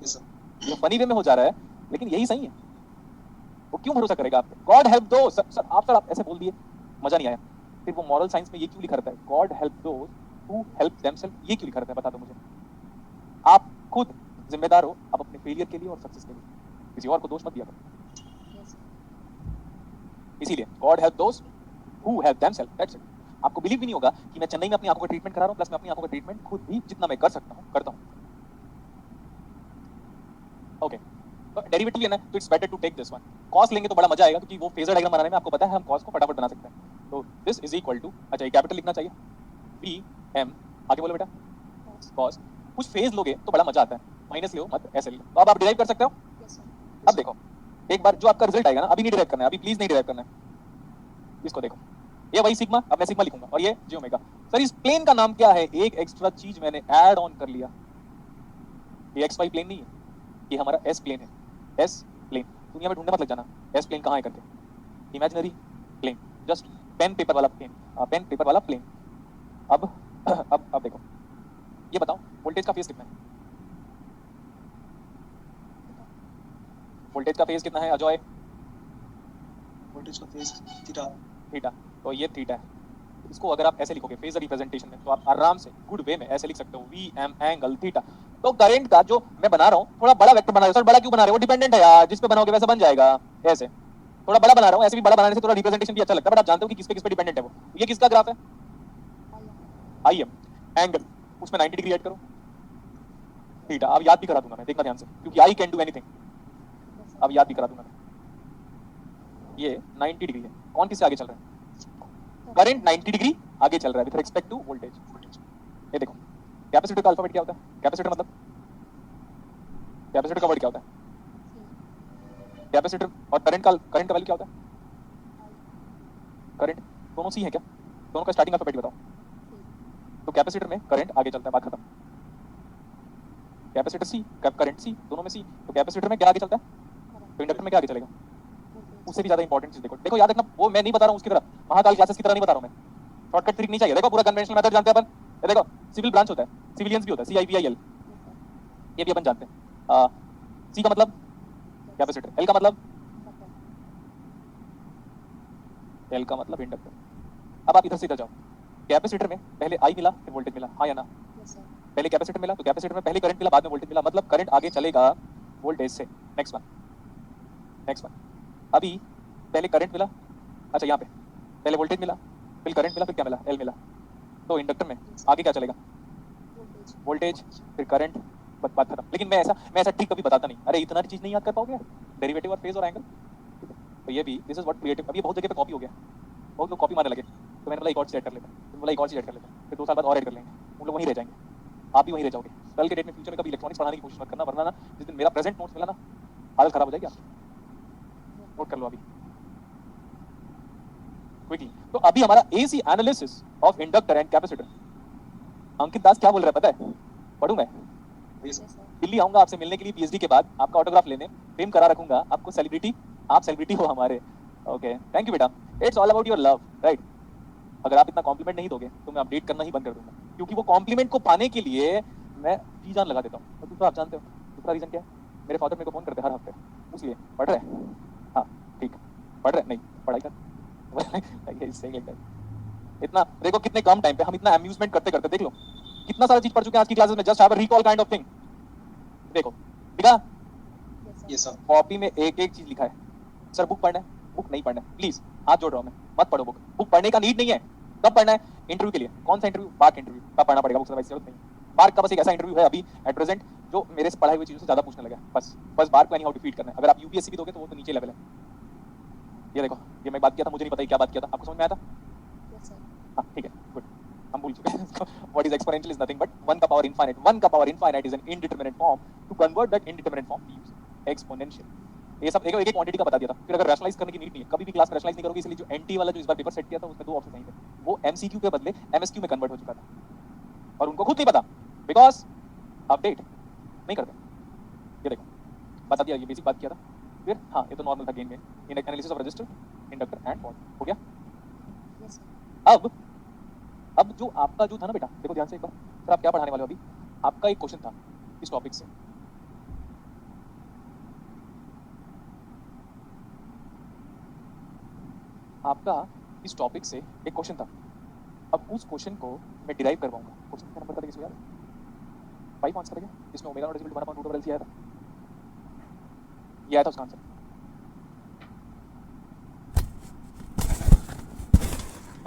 Yes sir. ये funny way में हो जा रहा है, लेकिन यही सही है। वो क्यों भरोसा करेगा आप पे? गॉड हेल्प दो सर, सर आप ऐसे बोल दिए, मजा नहीं आया। फिर वो मॉरल साइंस में ये क्यों लिखा रहता है, God help those who help themselves, ये क्यों लिखा रहता है, बता दो मुझे। आप खुद जिम्मेदार हो, आप अपने फेलियर के लिए और सक्सेस के लिए, किसी और को दोष मत दिया करो। इसीलिए God help those who help themselves, that's it. आपको बिलीव भी नहीं होगा कि मैं चेन्नई में अपनी आंखों का ट्रीटमेंट करा रहा हूं, प्लस मैं अपनी आंखों का ट्रीटमेंट खुद भी जितना मैं कर सकता हूं करता हूं। ओके, तो डेरिवेटिव लेना है तो it's better to take this one. Cos लेंगे तो बड़ा मजा आएगा, क्योंकि वो फेजर डायग्राम बनाने में आपको पता है हम कॉस को फटाफट बना सकते हैं। तो दिस इज इक्वल टू, अच्छा ये कैपिटल लिखना चाहिए, बी एम, आगे बोलो बेटा, कॉस। कुछ फेज लोगे तो बड़ा मजा आता है, माइनस लो मत, ऐसे लो। तो अब आप डिराइव कर सकते हो। अब देखो, एक बार जो आपका रिजल्ट आएगा ना, अभी नहीं डिराइव करना है, अभी प्लीज नहीं डिराइव करना है। इसको देखो, ये वही सिग्मा, अब मैं सिग्मा लिखूंगा, और ये जे ओमेगा। सर इस प्लेन का नाम क्या है? एक एक्स्ट्रा चीज मैंने ऐड ऑन कर लिया। ये एक्स वाई प्लेन नहीं है, ये हमारा एस प्लेन है। एस प्लेन, दुनिया में ढूंढने मत लग जाना एस प्लेन कहाँ है करके, imaginary plane, just pen paper वाला प्लेन, पेन पेपर वाला प्लेन। अब अब देखो, ये बताओ वोल्टेज का फेज कितना है? वोल्टेज का फेज कितना है अजय? वोल्टेज का फेज थीटा। थीटा, तो ये थीटा है। इसको अगर आप ऐसे लिखोगे फेजर रिप्रेजेंटेशन में, तो आप आराम से गुड वे में ऐसे लिख सकते हो, वी एम एंगल थीटा। तो करंट का जो मैं बना रहा हूँ, थोड़ा बड़ा वेक्टर बना रहा हूँ सर, बड़ा क्यों बना रहे हो? डिपेंडेंट है यार, जिस पे बनाओगे वैसा बन जाएगा। ऐसे थोड़ा बड़ा बना रहा हूँ, ऐसे भी बड़ा बनाने से थोड़ा रिप्रेजेंटेशन भी अच्छा लगता है, बट आप जानते हो कि किस पे डिपेंडेंट है वो। ये किसका ग्राफ है? आई एम, एंगल, उसमें 90 डिग्री ऐड करो, थीटा। अब याद भी करा दूंगा मैं, देखना ध्यान से, क्योंकि आई कैन डू एनीथिंग। अब याद भी करा दूंगा मैं, ये 90 डिग्री है। कौन किससे आगे चल रहा है? करंट 90 डिग्री आगे चल रहा है विद रिस्पेक्ट टू वोल्टेज। ये देखो, कैपेसिटर का अल्फाबेट क्या होता है? कैपेसिटर मतलब, कैपेसिटर का वर्ड क्या होता है? कैपेसिटर। और करंट का वैल्यू क्या होता है? करंट, दोनों सी है क्या? दोनों का स्टार्टिंग अल्फाबेट बताओ। तो कैपेसिटर में करंट आगे चलता है, बात खत्म। कैपेसिटर सी, करंट सी, दोनों में सी, तो कैपेसिटर में क्या आगे चलता है? तो इंडक्टर में क्या आगे चलेगा? उससे भी ज्यादा इंपॉर्टेंट चीज देखो, देखो याद रखना, वो मैं नहीं बता रहा हूँ उसकी तरह, महाकाल क्लासेस की तरह नहीं बता रहा हूँ मैं। शॉर्टकट ट्रिक नहीं चाहिए, देखो पूरा कन्वेंशनल मेथड जानते हैं अपन। ये देखो, सिविल ब्रांच होता है, सिविलियंस भी होता है, CIVIL, ये भी अपन जानते हैं। सी का मतलब कैपेसिटर, एल का मतलब, एल का मतलब इंडक्टर। अब आप इधर से इधर जाओ, कैपेसिटर में पहले आई मिला फिर वोल्टेज मिला, हाँ या ना? पहले कैपेसिटर मिला, तो कैपेसिटर में पहले करंट मिला बाद में वोल्टेज मिला, मतलब करंट आगे चलेगा वोल्टेज से। Next one, next one. अभी पहले करंट मिला, अच्छा यहाँ पे पहले वोल्टेज मिला, फिर करंट मिला, फिर क्या मिला? एल मिला। तो इंडक्टर में आगे क्या चलेगा? वोल्टेज, फिर करंट, बस बात खत्म। लेकिन मैं ऐसा ठीक कभी बताता नहीं, अरे इतना चीज नहीं याद कर पाओगे, डेरिवेटिव और फेज और एंगल। तो ये भी, दिस इज व्हाट क्रिएटिव, अभी बहुत जगह पे कॉपी हो गया, बहुत लोग कॉपी मारने लगे, तो मैंने बोला एक और चीज ऐड कर लेते हैं, तो बोला एक और चीज ऐड कर लेते हैं, फिर 2 साल बाद और ऐड कर लेंगे, उन लोग वहीं रह जाएंगे, आप भी वहीं रह जाओगे। कल के डेट में फ्यूचर में कभी इलेक्ट्रॉनिक्स पढ़ाने की कोशिश मत करना, वरना ना जिस दिन मेरा प्रेजेंट नोट्स मिला ना, हालत खराब हो जाएगी आपकी। नोट कर लो अभी क्विकली। तो अभी हमारा AC analysis of inductor and capacitor. Ankit Das क्या बोल रहा है पता है? पढ़ूं मैं? दिल्ली आऊंगा आपसे मिलने के लिए PhD के बाद, आपका ऑटोग्राफ लेने, फेम करा रखूंगा आपको, सेलिब्रिटी, आप सेलिब्रिटी हो हमारे। ओके थैंक यू बेटा, it's all about your love, right? अगर आप इतना कॉम्प्लीमेंट नहीं दोगे तो मैं अपडेट करना ही बंद कर दूंगा, क्योंकि वो कॉम्प्लीमेंट को पाने के लिए मैं जी जान लगा देता हूँ। और दूसरा आप जानते हो दूसरा रीजन क्या है? मेरे फादर मेरे को फोन करते हर हफ्ते, इसलिए पढ़ रहे हैं? हाँ ठीक, पढ़ रहे नहीं, पढ़ाई कर इतना देखो, कितने कम टाइम पे हम इतना अम्यूजमेंट करते करते, देख लो कितना सारा चीज पढ़ चुके हैं आज की क्लासेस में, just have a recall kind of thing. देखो दिखा, यस सर। कॉपी में एक एक चीज लिखा है। सर बुक पढ़ना है, बुक नहीं पढ़ना है, प्लीज हाथ जोड़ रहा हूं मैं, मत पढ़ो बुक, बुक पढ़ने का नीड नहीं है। कब पढ़ना है? इंटरव्यू के लिए। कौन सा इंटरव्यू? बार्क इंटरव्यू, तब पढ़ना पड़ेगा, बुक से जरूरत नहीं। बार्क का बस एक ऐसा इंटरव्यू है अभी एट प्रेजेंट जो मेरे से पढ़ाई हुई चीजों से ज्यादा पूछने लगा, बस बस बार्क को एनी हाउ डिफीट करना है। अगर आप UPSC भी दोगे तो वो तो नीचे लेवल है। ये देखो, ये मैं बात किया था, मुझे नहीं पता क्या बात किया था, आपको समझ में आया था? हाँ ठीक है, गुड, हम भूल चुके हैं इसको। What is exponential is nothing but 1 का पावर इनफाइनाइट, 1 का power infinite is an indeterminate form, to convert that indeterminate form we use exponential. ये सब एक एक क्वांटिटी का बता दिया था, फिर अगर रैशनलाइज करने की नीड नहीं है, कभी भी क्लास में रैशनलाइज नहीं करोगे, इसलिए जो एनटी वाला जो इस बार पेपर सेट किया था उसमें 2 ऑप्शन नहीं थे, वो MCQ के बदले MSQ में कन्वर्ट हो चुका था, और उनको खुद नहीं पता, बिकॉज अपडेट नहीं करते। ये देखो बता दिया, ये बेसिक बात किया था। फिर हाँ, ये तो नॉर्मल था गेम में, in analysis of resistor, inductor and volt, हो गया। अब जो आपका जो था ना बेटा, देखो ध्यान से एक बार, सर आप क्या पढ़ाने वाले हो अभी? आपका एक क्वेश्चन था इस टॉपिक से, आपका इस टॉपिक से एक क्वेश्चन था, अब उस क्वेश्चन को मैं डिराइव कर पाऊंगा। क्वेश्चन का नंबर था किसको याद? 5 आंसर था क्या, जिसमें omega naught is equal to 1/√LC आया था, ये आया था उसका आंसर।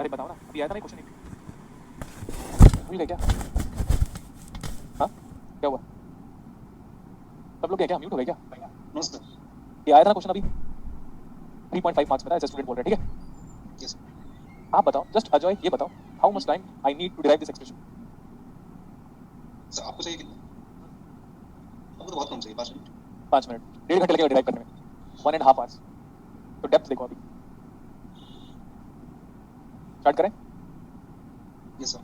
अरे बताओ ना, अभी आया था ना क्वेश्चन, भूल गए क्या? हाँ क्या हुआ, सब लोग क्या म्यूट हो गए क्या? No sir. ये आया था ना क्वेश्चन अभी, 3.5 मार्क्स में था, स्टूडेंट बोल रहे हैं, ठीक है? यस आप बताओ, जस्ट अजय ये बताओ, how much time I need to derive this expression? Sir. आपको चाहिए कितना? आपको तो बहुत कम चाहिए, 5 मिनट। 5 मिनट, 1.5 घंटे लगेगा डिराइव करने में, 1.5 आवर्स। तो डेप्थ देखो अभी, स्टार्ट करें? Yes sir.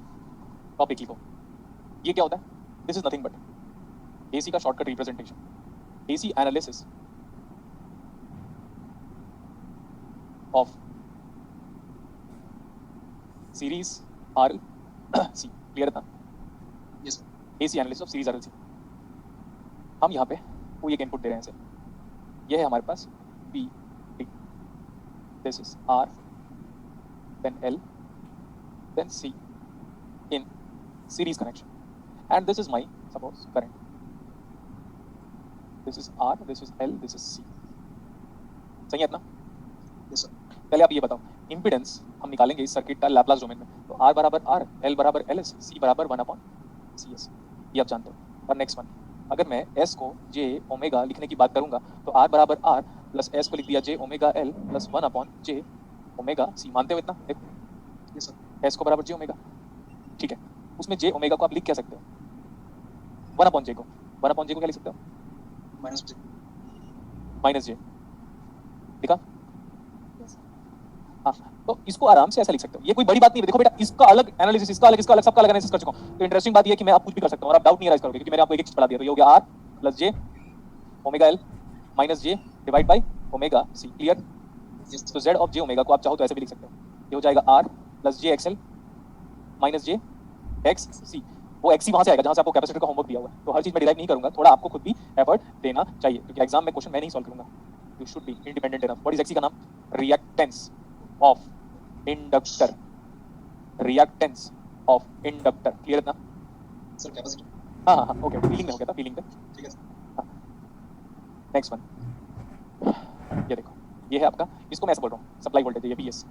टॉपिक लिखो, ये क्या होता है? This is nothing but AC का shortcut representation, AC analysis of series RLC, clear था? Yes sir. AC analysis of series RLC। हम यहाँ पे कोई एक इनपुट दे रहे हैं, ये है हमारे पास B D, this is R, then L, then C in series connection, and this is my suppose current, this is R, this is L, this is C, सही है इतना? Yes sir. पहले आप ये बताओ, इम्पीडेंस हम निकालेंगे इस सर्किट का लैप्लास डोमेन में, तो R बराबर R, L बराबर LS, C बराबर 1/CS, ये आप जानते हो। और नेक्स्ट वन, अगर मैं S को J ओमेगा लिखने की बात करूंगा तो R बराबर R प्लस S को लिख दिया J omega L plus 1/J omega C, मानते हो इतना? देखो यस सर। S को बराबर J ओमेगा, ठीक है, उसमें J ओमेगा को आप लिख क्या सकते हो? 1/J को, 1/J को क्या लिख सकते हो? माइनस -J, ठीक है? हाँ, तो इसको आराम से ऐसा लिख सकते हो, ये कोई बड़ी बात नहीं है। देखो बेटा, इसका अलग एनालिसिस, इसका अलग सबका अलग एनालिसिस कर चुका हूँ, तो इंटरेस्टिंग बात ये है कि मैं आप कुछ भी कर सकता हूँ और आप डाउट नहीं राइज करोगे, क्योंकि मैंने आपको एक चीज पढ़ा दिया। तो ये हो गया R plus J omega L minus J divide by omega C, clear? तो Z ऑफ J ओमेगा को आप चाहो तो ऐसे भी लिख सकते हो, ये हो जाएगा R plus J XL minus J XC। वो XC वहां से आएगा जहां से आपको कैपेसिटर का होमवर्क दिया हुआ है, तो हर चीज में डिराइव नहीं करूंगा, थोड़ा आपको खुद भी एफर्ट देना चाहिए, क्योंकि एग्जाम में क्वेश्चन मैं नहीं सॉल्व करूंगा। You should be independent enough. What is XC का नाम? Reactance of inductor, reactance of inductor, clear इतना? सर। कैपेसिटर। हाँ हाँ हाँ, ओके, फीलिंग में हो गया था, फीलिंग पे। ठीक है सर। नेक्स्ट वन, ये देखो, ये है आपका, इसको मैं ऐसे बोल रहा हूँ सप्लाई वोल्टेज है, ये VS,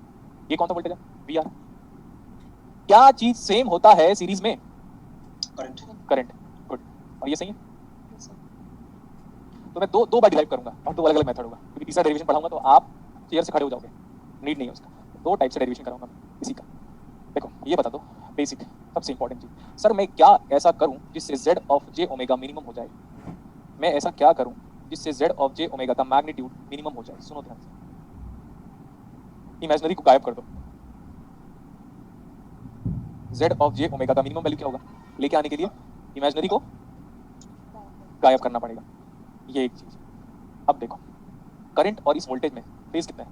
ये कौन सा वोल्टेज है? VR। क्या चीज सेम होता है सीरीज में? करंट। Current, good. और ये सही है? तो मैं दो बार डिराइव करूंगा और दो अलग अलग मेथड होगा, क्योंकि तीसरा डेरिवेशन पढ़ाऊंगा तो आप चेयर से खड़े हो जाओगे, नीड नहीं है उसका। दो टाइप से डेरिवेशन कराऊंगा इसी का। देखो ये बता दो बेसिक, सबसे इंपॉर्टेंट चीज, सर मैं क्या ऐसा करूं जिससे Z of J omega minimum हो जाए? मैं ऐसा क्या करूं जिससे Z ऑफ J ओमेगा का मैग्नीट्यूड मिनिमम हो जाए? सुनो ध्यान से, इमेजिनरी को गायब कर दो। Z ऑफ J ओमेगा का मिनिमम वैल्यू क्या होगा? लेके आने के लिए इमेजिनरी को गायब करना पड़ेगा, ये एक चीज। अब देखो, करंट और इस वोल्टेज में फेज कितना है?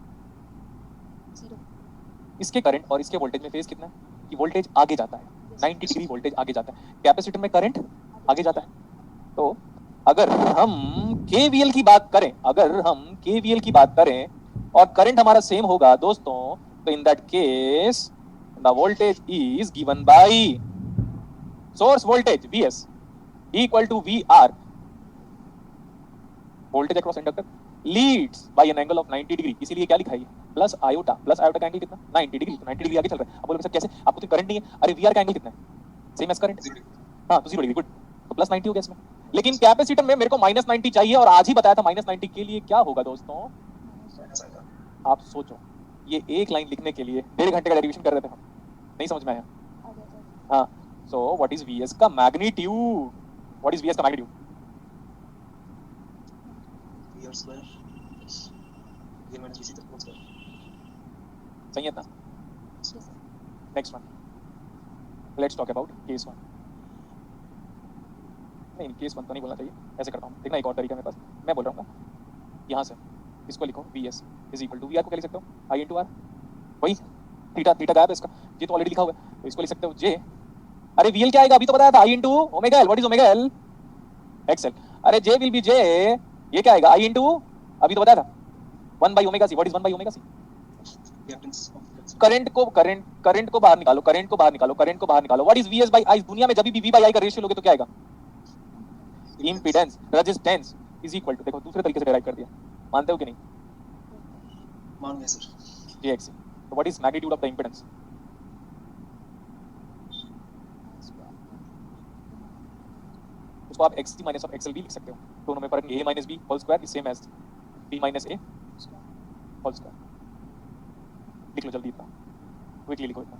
इसके करंट और इसके वोल्टेज में फेज कितना है? कि वोल्टेज आगे जाता है, 90 डिग्री वोल्टेज आगे जाता है। कैपेसिटर में करंट आगे जाता है। तो अगर हम KVL की बात करें, अगर हम KVL की बात करें और करंट हमारा सेम होगा दोस्तों, तो in that case the voltage is given by source voltage VS equal to VR, voltage across inductor leads by an angle of 90 degree, इसीलिए क्या लिखा है? प्लस आयोटा, प्लस आयोटा का एंगल कितना? 90 डिग्री, तो 90 डिग्री आगे चल रहा है। अब बोलोगे सर कैसे, आपको तो करंट नहीं है। अरे VR का एंगल कितना है? सेम एज करंट, हाँ, तो 0 डिग्री, गुड, तो प्लस 90 हो गया इसमें। लेकिन कैपेसिटर में मेरे को -90 चाहिए, और आज ही बताया था -90 के लिए क्या होगा दोस्तों? आप सोचो, ये एक लाइन लिखने के लिए 1.5 घंटे का डेरिवेशन कर रहे थे हम, नहीं समझ में आया? हाँ, सो व्हाट इज VS का मैग्नीट्यूड? व्हाट इज VS का मैग्नीट्यूड? VR स्क्वायर ये माइनस VC तक होल स्क्वायर। सही है ना? Next one, let's talk about case 1। नहीं, केस 1 तो नहीं बोलना चाहिए, ऐसे करता हूँ, देखना एक और तरीका मेरे पास। मैं बोल रहा हूँ यहाँ से इसको लिखो, VS is equal to VR को क्या लिख सकते हो? I इंटू R, वही थीटा गायब है इसका, ये तो ऑलरेडी लिखा हुआ है, तो इसको लिख सकते हो J। अरे VL क्या आएगा? अभी तो बताया था, I into omega L। What is omega L? XL। अरे J विल बी J, ये क्या आएगा? I इंटू, अभी तो बताया था 1/ओमेगा C। व्हाट इज 1/ओमेगा C? reactance of the current को बाहर निकालो, करंट को बाहर निकालो. What is VS by I? दुनिया में जब भी वी बाई आई का रेशियो लोगे तो क्या आएगा? Impedance, resistance is equal to, देखो दूसरे तरीके से डिराइव कर दिया, मानते हो कि नहीं? मान गए सर. जेएक्सी. तो what is magnitude of the impedance? उसको आप एक्सटी माइनस ऑफ एक्सएल भी लिख सकते हो. दोनों में फर्क नहीं, a minus b whole square is same as b minus a whole square. लिख लो जल्दी इतना, क्विकली लिखो इतना.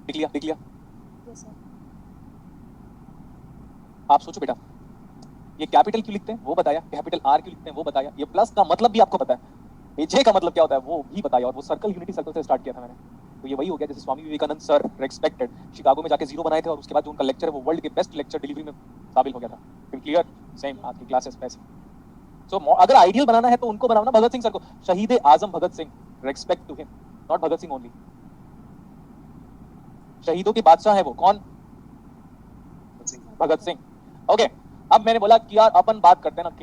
लिख लिया. Yes, sir. आप सोचो बेटा, ये कैपिटल क्यों लिखते हैं वो बताया, कैपिटल आर क्यों लिखते हैं वो बताया, ये प्लस का मतलब भी आपको पता है, ये जे का मतलब क्या होता है वो भी बताया, और वो सर्कल यूनिटी सर्कल से स्टार्ट किया था मैंने. तो ये वही हो गया जैसे Swami Vivekananda sir respected Chicago में जाके जीरो बनाए थे और उसके बाद जो उनका लेक्चर है वो वर्ल्ड के बेस्ट लेक्चर डिलीवरी में शामिल हो गया था. क्लियर? सेम आपकी क्लासेस वैसे. सो अगर आइडियल बनाना है तो उनको बनाओ ना भगत सिंह सर को. शहीद आजम Bhagat Singh, respect to him, not Bhagat Singh only. शहीदों के बादशाह है वो, कौन? भगत सिंह. ओके, अब मैंने बोला कि यार अपन बात करते हैं ना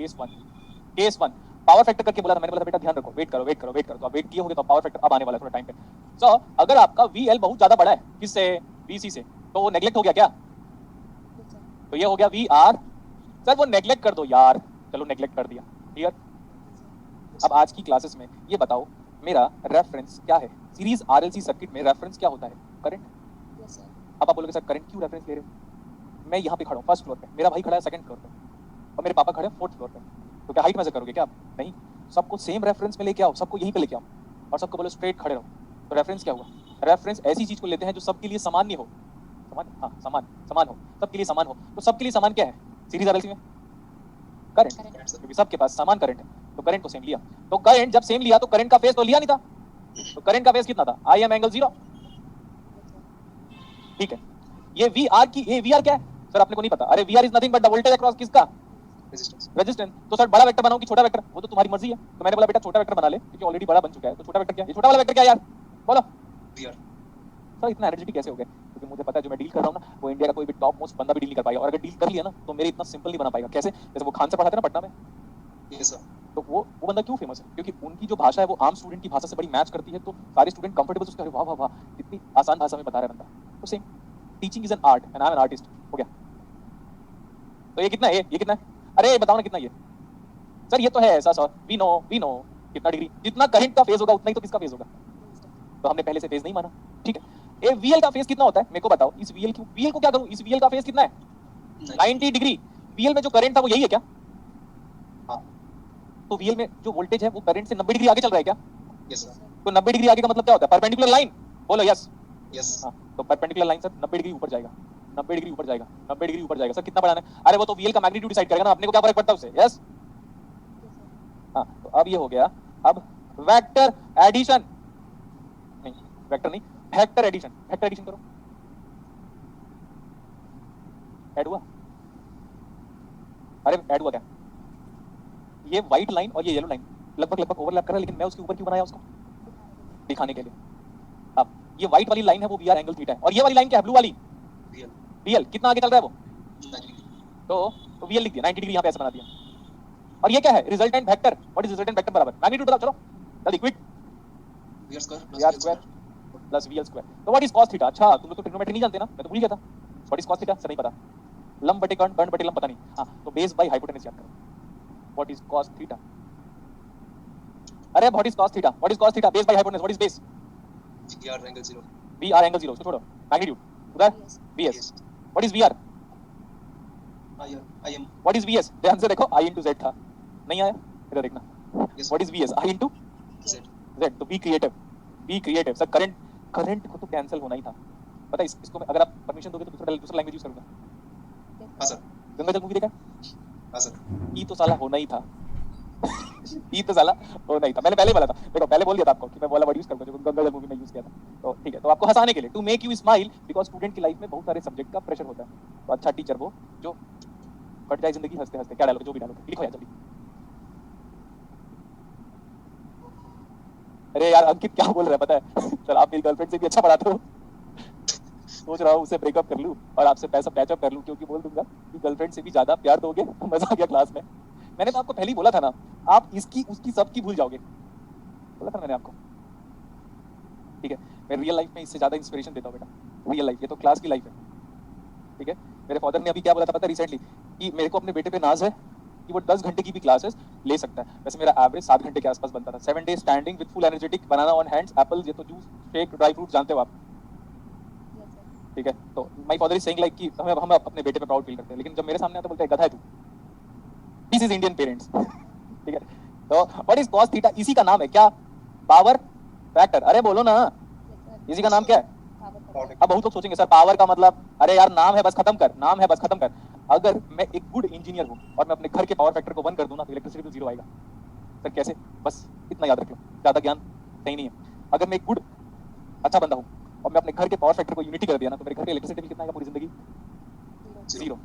केस वन. पावर फैक्टर करके बोला था, मैंने बोला था बेटा ध्यान रखो, वेट करो. तो आप वेट किए होंगे तो पावर फैक्टर अब आने वाला है थोड़ा टाइम पे. सो अगर आपका वीएल बहुत ज्यादा बड़ा है किससे? वीसी से, तो वो नेग्लेक्ट हो गया क्या? Yes, sir. तो ये हो गया वी आर. सर वो नेग्लेक्ट कर दो यार, चलो नेग्लेक्ट कर दिया. क्लियर? अब आज की क्लासेस में ये बताओ मेरा रेफरेंस क्या है? सीरीज आरएलसी सर्किट में रेफरेंस क्या होता है? करंट. Yes, sir. अब आप बोलोगे सर करंट क्यों रेफरेंस ले रहे हो? मैं यहाँ पे खड़ा हूँ फर्स्ट फ्लोर पे, मेरा भाई खड़ा है सेकंड फ्लोर पे, और मेरे पापा खड़े हैं फोर्थ फ्लोर पे. तो क्या हाइट मेजर करोगे क्या आप? नहीं. सबको सेम रेफरेंस में लेके आओ, सबको यहीं पे लेके आओ और सबको बोलो स्ट्रेट खड़े रहो. तो रेफरेंस क्या हुआ? रेफरेंस ऐसी चीज को लेते हैं जो सबके लिए सामान्य हो. समान हो, सबके लिए समान हो. तो सबके लिए समान क्या है सीरीज आरएलसी में? करंट. Correct. क्योंकि सबके पास समान करंट है तो करंट को सेम लिया. तो करंट जब सेम लिया तो करंट का फेज तो लिया नहीं था. तो करंट का फेज कितना था? I am angle 0. Yes, sir. ठीक है. ये वी आर की, ये वी आर क्या है सर? अपने को नहीं पता. अरे V R is nothing but the voltage across किसका? रेजिस्टेंस. रेजिस्टेंस. तो सर बड़ा वेक्टर बनाऊं कि छोटा वेक्टर? वो तो तुम्हारी मर्जी है. तो मैंने बोला बेटा छोटा वेक्टर बना ले क्योंकि ऑलरेडी बड़ा बन चुका है. तो छोटा वेक्टर क्या है? ये छोटा वाला वेक्टर क्या है यार? बोलो वीआर. सर. इतना एनर्जेटिक कैसे हो गए? क्योंकि मुझे पता है जो मैं डील कर रहा हूं ना वो इंडिया का कोई भी टॉप मोस्ट बंदा भी डील नहीं कर पाएगा, और अगर डील कर लिया ना तो मेरे इतना सिंपल नहीं बना पाएगा. कैसे? जैसे वो खान से पढ़ाते ना पटना में, यस सर. तो वो बंदा क्यों फेमस है? क्योंकि उनकी जो भाषा है वो आम स्टूडेंट की भाषा से बड़ी मैच करती है. तो सारे स्टूडेंट कंफर्टेबल उसके, वाह वाह वाह कितनी आसान भाषा में बता रहा है बंदा. तो same teaching is an art and I am an artist. हो गया. तो ये कितना है? ये कितना है? अरे बताओ ना कितना ये? सर ये तो है ऐसा सर. वी नो कितना डिग्री, जितना करंट का फेज होगा उतना ही तो किसका फेज होगा. तो हमने पहले से फेज नहीं माना. ठीक है. ए वीएल का फेज कितना होता है मेरे को बताओ. इस वीएल को क्या करूं? इस वीएल का फेज कितना है? 90 डिग्री. वीएल में जो करंट था वो यही है क्या? हाँ. तो वीएल में जो वोल्टेज है वो करंट से 90 डिग्री आगे चल रहा है क्या? Yes sir. तो 90 डिग्री आगे का मतलब क्या होता है? Perpendicular line. बोलो यस. यस. हाँ, तो परपेंडिकुलर लाइन सर 90 डिग्री ऊपर जाएगा. 90 डिग्री ऊपर जाएगा. सर कितना बढ़ाना है? अरे वो तो वीएल का मैग्नीट्यूड डिसाइड करेगा ना, अपने को क्या फर्क पड़ता है उससे? यस. हाँ, तो अब ये हो गया. अब वेक्टर एडिशन, नहीं वेक्टर नहीं, वेक्टर एडिशन करो. ऐड हुआ? अरे ऐड हुआ क्या? ये व्हाइट लाइन और ये येलो लाइन लगभग ओवरलैप कर रहा है, लेकिन मैं उसके ऊपर क्यों बनाया उसको? दिखाने के लिए. अब ये व्हाइट वाली लाइन है वो वीआर एंगल थीटा है, और ये वाली लाइन क्या है? ब्लू वाली वीएल. वीएल. कितना आगे चल रहा है वो? 90 डिग्री. तो वीएल लिख दिया 90 डिग्री, यहाँ पे ऐसे बना दिया. और ये क्या है? Resultant vector. What is resultant vector बराबर? मैग्नीट्यूड बताओ. चलो जल्दी quick. VR square plus VR square plus VL square. तो व्हाट इज cos थीटा? अच्छा तुम लोग तो ट्रिग्नोमेट्री नहीं जानते ना, मैं तो भूल गया था. What is cos theta? Sir नहीं पता. लंब बटे कर्ण बटे लंब पता नहीं. हाँ, तो बेस बाय हाइपोटेनस याद करो. What is cos theta? अरे what is cos theta? Base by hypotenuse. What is base? VR angle 0. VR angle 0. उसको छोड़ो. मैग्नीट्यूड उधर. Yes. BS. What is VR? I am. What is VS? ध्यान से देखो, आई into Z था, नहीं आया. इधर देखना. Yes. What is VS? I into Z. Z. तो बी क्रिएटिव. सर करंट को तो कैंसिल होना ही था. पता है इसको मैं, अगर आप परमिशन दोगे तो दूसरा लैंग्वेज यूज करूंगा. हाँ सर. गंगा जल मूवी देखा? हाँ सर. ई तो साला होना ही था. मैंने पहले ही बोला था. देखो पहले बोल दिया था आपको कि मैं वाला वर्ड यूज करूंगा जो गंगा जल मूवी में यूज किया था. तो ठीक है, तो आपको हंसाने के लिए, to make you smile, because student की लाइफ में बहुत सारे सब्जेक्ट का प्रेशर होता है. तो अच्छा टीचर वो जो कट जाए जिंदगी हंसते हंसते. क्या डालोगे? जो भी डालोगे लिखो यार जल्दी. अरे यार अंकित क्या बोल रहा है पता है? सर आप मेरी गर्लफ्रेंड से भी अच्छा पढ़ाते हो. सोच रहा हूँ उसे ब्रेकअप कर लूँ और आपसे पैसा पैचअप कर लूँ, क्योंकि बोल दूंगा कि गर्लफ्रेंड से भी ज्यादा प्यार दोगे तो मजा आ गया क्लास में। मैंने तो आपको पहले ही बोला था ना, आप इसकी उसकी सबकी भूल जाओगे, बोला था मैंने आपको। ठीक है, मैं रियल लाइफ में इससे ज्यादा इंस्पिरेशन देता हूँ बेटा, रियल लाइफ, ये तो क्लास की लाइफ है। ठीक है, मेरे फादर ने अभी क्या बोला था पता है रिसेंटली, कि मेरे को अपने बेटे पे नाज है कि वो 10 घंटे की भी क्लासेस ले सकता है। वैसे मेरा एवरेज 7 घंटे के आसपास बनता था। 7 days standing with full energetic, banana on hands, Apple, ये तो जूस, शेक, ड्राई फ्रूट जानते हो आप। Yes, sir. ठीक है, तो my father is saying like कि हम अपने बेटे पे प्राउड फील करते हैं, लेकिन जब मेरे सामने आता बोलता है गधा है तू। This is Indian parents. ठीक है, तो व्हाट इज cos थीटा? इसी का नाम है क्या? Power factor. अरे बोलो ना, Yes, sir. इसी का नाम क्या है? Power factor. अब बहुत लोग सोचेंगे सर पावर का मतलब, अरे यार नाम है बस खत्म कर, नाम है बस खत्म कर। अगर मैं एक गुड इंजीनियर हूँ और मैं अपने घर के पावर फैक्टर को 1 कर दूं ना, तो इलेक्ट्रिसिटी बिल 0 आएगा। सर कैसे? बस इतना याद रख लो, ज्यादा ज्ञान कहीं नहीं है। अगर मैं एक गुड अच्छा बंदा हूँ और मैं अपने घर के पावर फैक्टर को यूनिटी कर दिया ना, तो मेरे घर के इलेक्ट्रिसिटी बिल कितना आएगा पूरी जिंदगी? Zero. 0।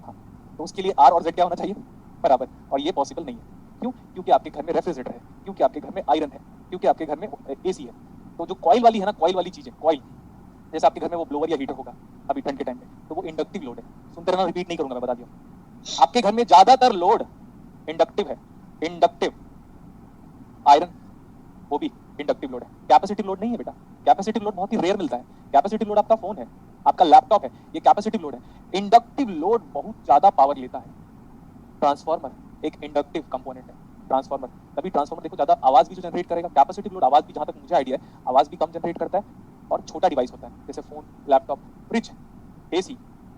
हाँ, तो उसके लिए आर और जेड क्या होना चाहिए? बराबर। और ये पॉसिबल नहीं है। क्यों? क्योंकि आपके घर में रेफ्रिजरेटर है, क्योंकि आपके घर में आयरन है, क्योंकि आपके घर में एसी है। तो जो कॉइल वाली है ना, कॉइल वाली चीज है, कॉइल, जैसे आपके घर में वो ब्लोअर या हीटर होगा अभी ठंड के टाइम में, तो वो इंडक्टिव लोड है। सुनते रहना, रिपीट नहीं करूंगा, मैं बता दिया। आपके घर में ज्यादातर लोड इंडक्टिव है। इंडक्टिव आयरन, वो भी इंडक्टिव लोड है, कैपेसिटिव लोड नहीं है बेटा। कैपेसिटिव लोड बहुत ही रेयर मिलता है। कैपेसिटिव लोड आपका फोन है, आपका लैपटॉप है, ये कैपेसिटिव लोड है। इंडक्टिव लोड बहुत ज्यादा पावर लेता है। ट्रांसफार्मर एक इंडक्टिव कंपोनेंट है। ट्रांसफार्मर, तभी ट्रांसफार्मर देखो ज्यादा आवाज भी जो जनरेट करेगा। कैपेसिटिव लोड आवाज भी, जहां तक मुझे आइडिया है, आवाज भी कम जनरेट करता है और छोटा डिवाइस होता है, जैसे फोन, लैपटॉप, फ्रिज, एसी,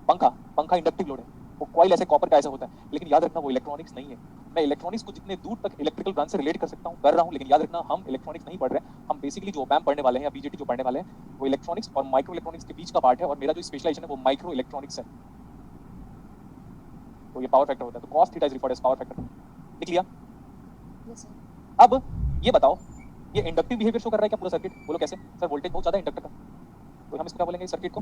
पंखा। पंखा इंडक्टिव लोड है, वो कॉइल ऐसे कॉपर का ऐसा होता है। लेकिन याद रखना वो इलेक्ट्रॉनिक्स नहीं है। मैं इलेक्ट्रॉनिक्स को जितने दूर तक इलेक्ट्रिकल ब्रांच से रिलेट कर सकता हूँ कर रहा हूँ, लेकिन याद रखना हम इलेक्ट्रॉनिक्स नहीं पढ़ रहे हैं। हम बेसिकली जो ओपैम्प पढ़ने वाले हैं या बीजेटी जो पढ़ने वाले हैं, वो इलेक्ट्रॉनिक्स और माइक्रो इलेक्ट्रॉनिक्स के बीच का पार्ट है, और मेरा जो स्पेशलाइजेशन है वो माइक्रो इलेक्ट्रॉनिक्स है। तो ये पावर फैक्टर होता है। तो cos theta is referred as power factor. लिख लिया? Yes, sir. अब ये बताओ, ये इंडक्टिव बिहेवियर शो कर रहा है क्या पूरा सर्किट? बोलो कैसे? सर वोल्टेज बहुत ज्यादा इंडक्टर का, तो हम इसको क्या बोलेंगे सर्किट को?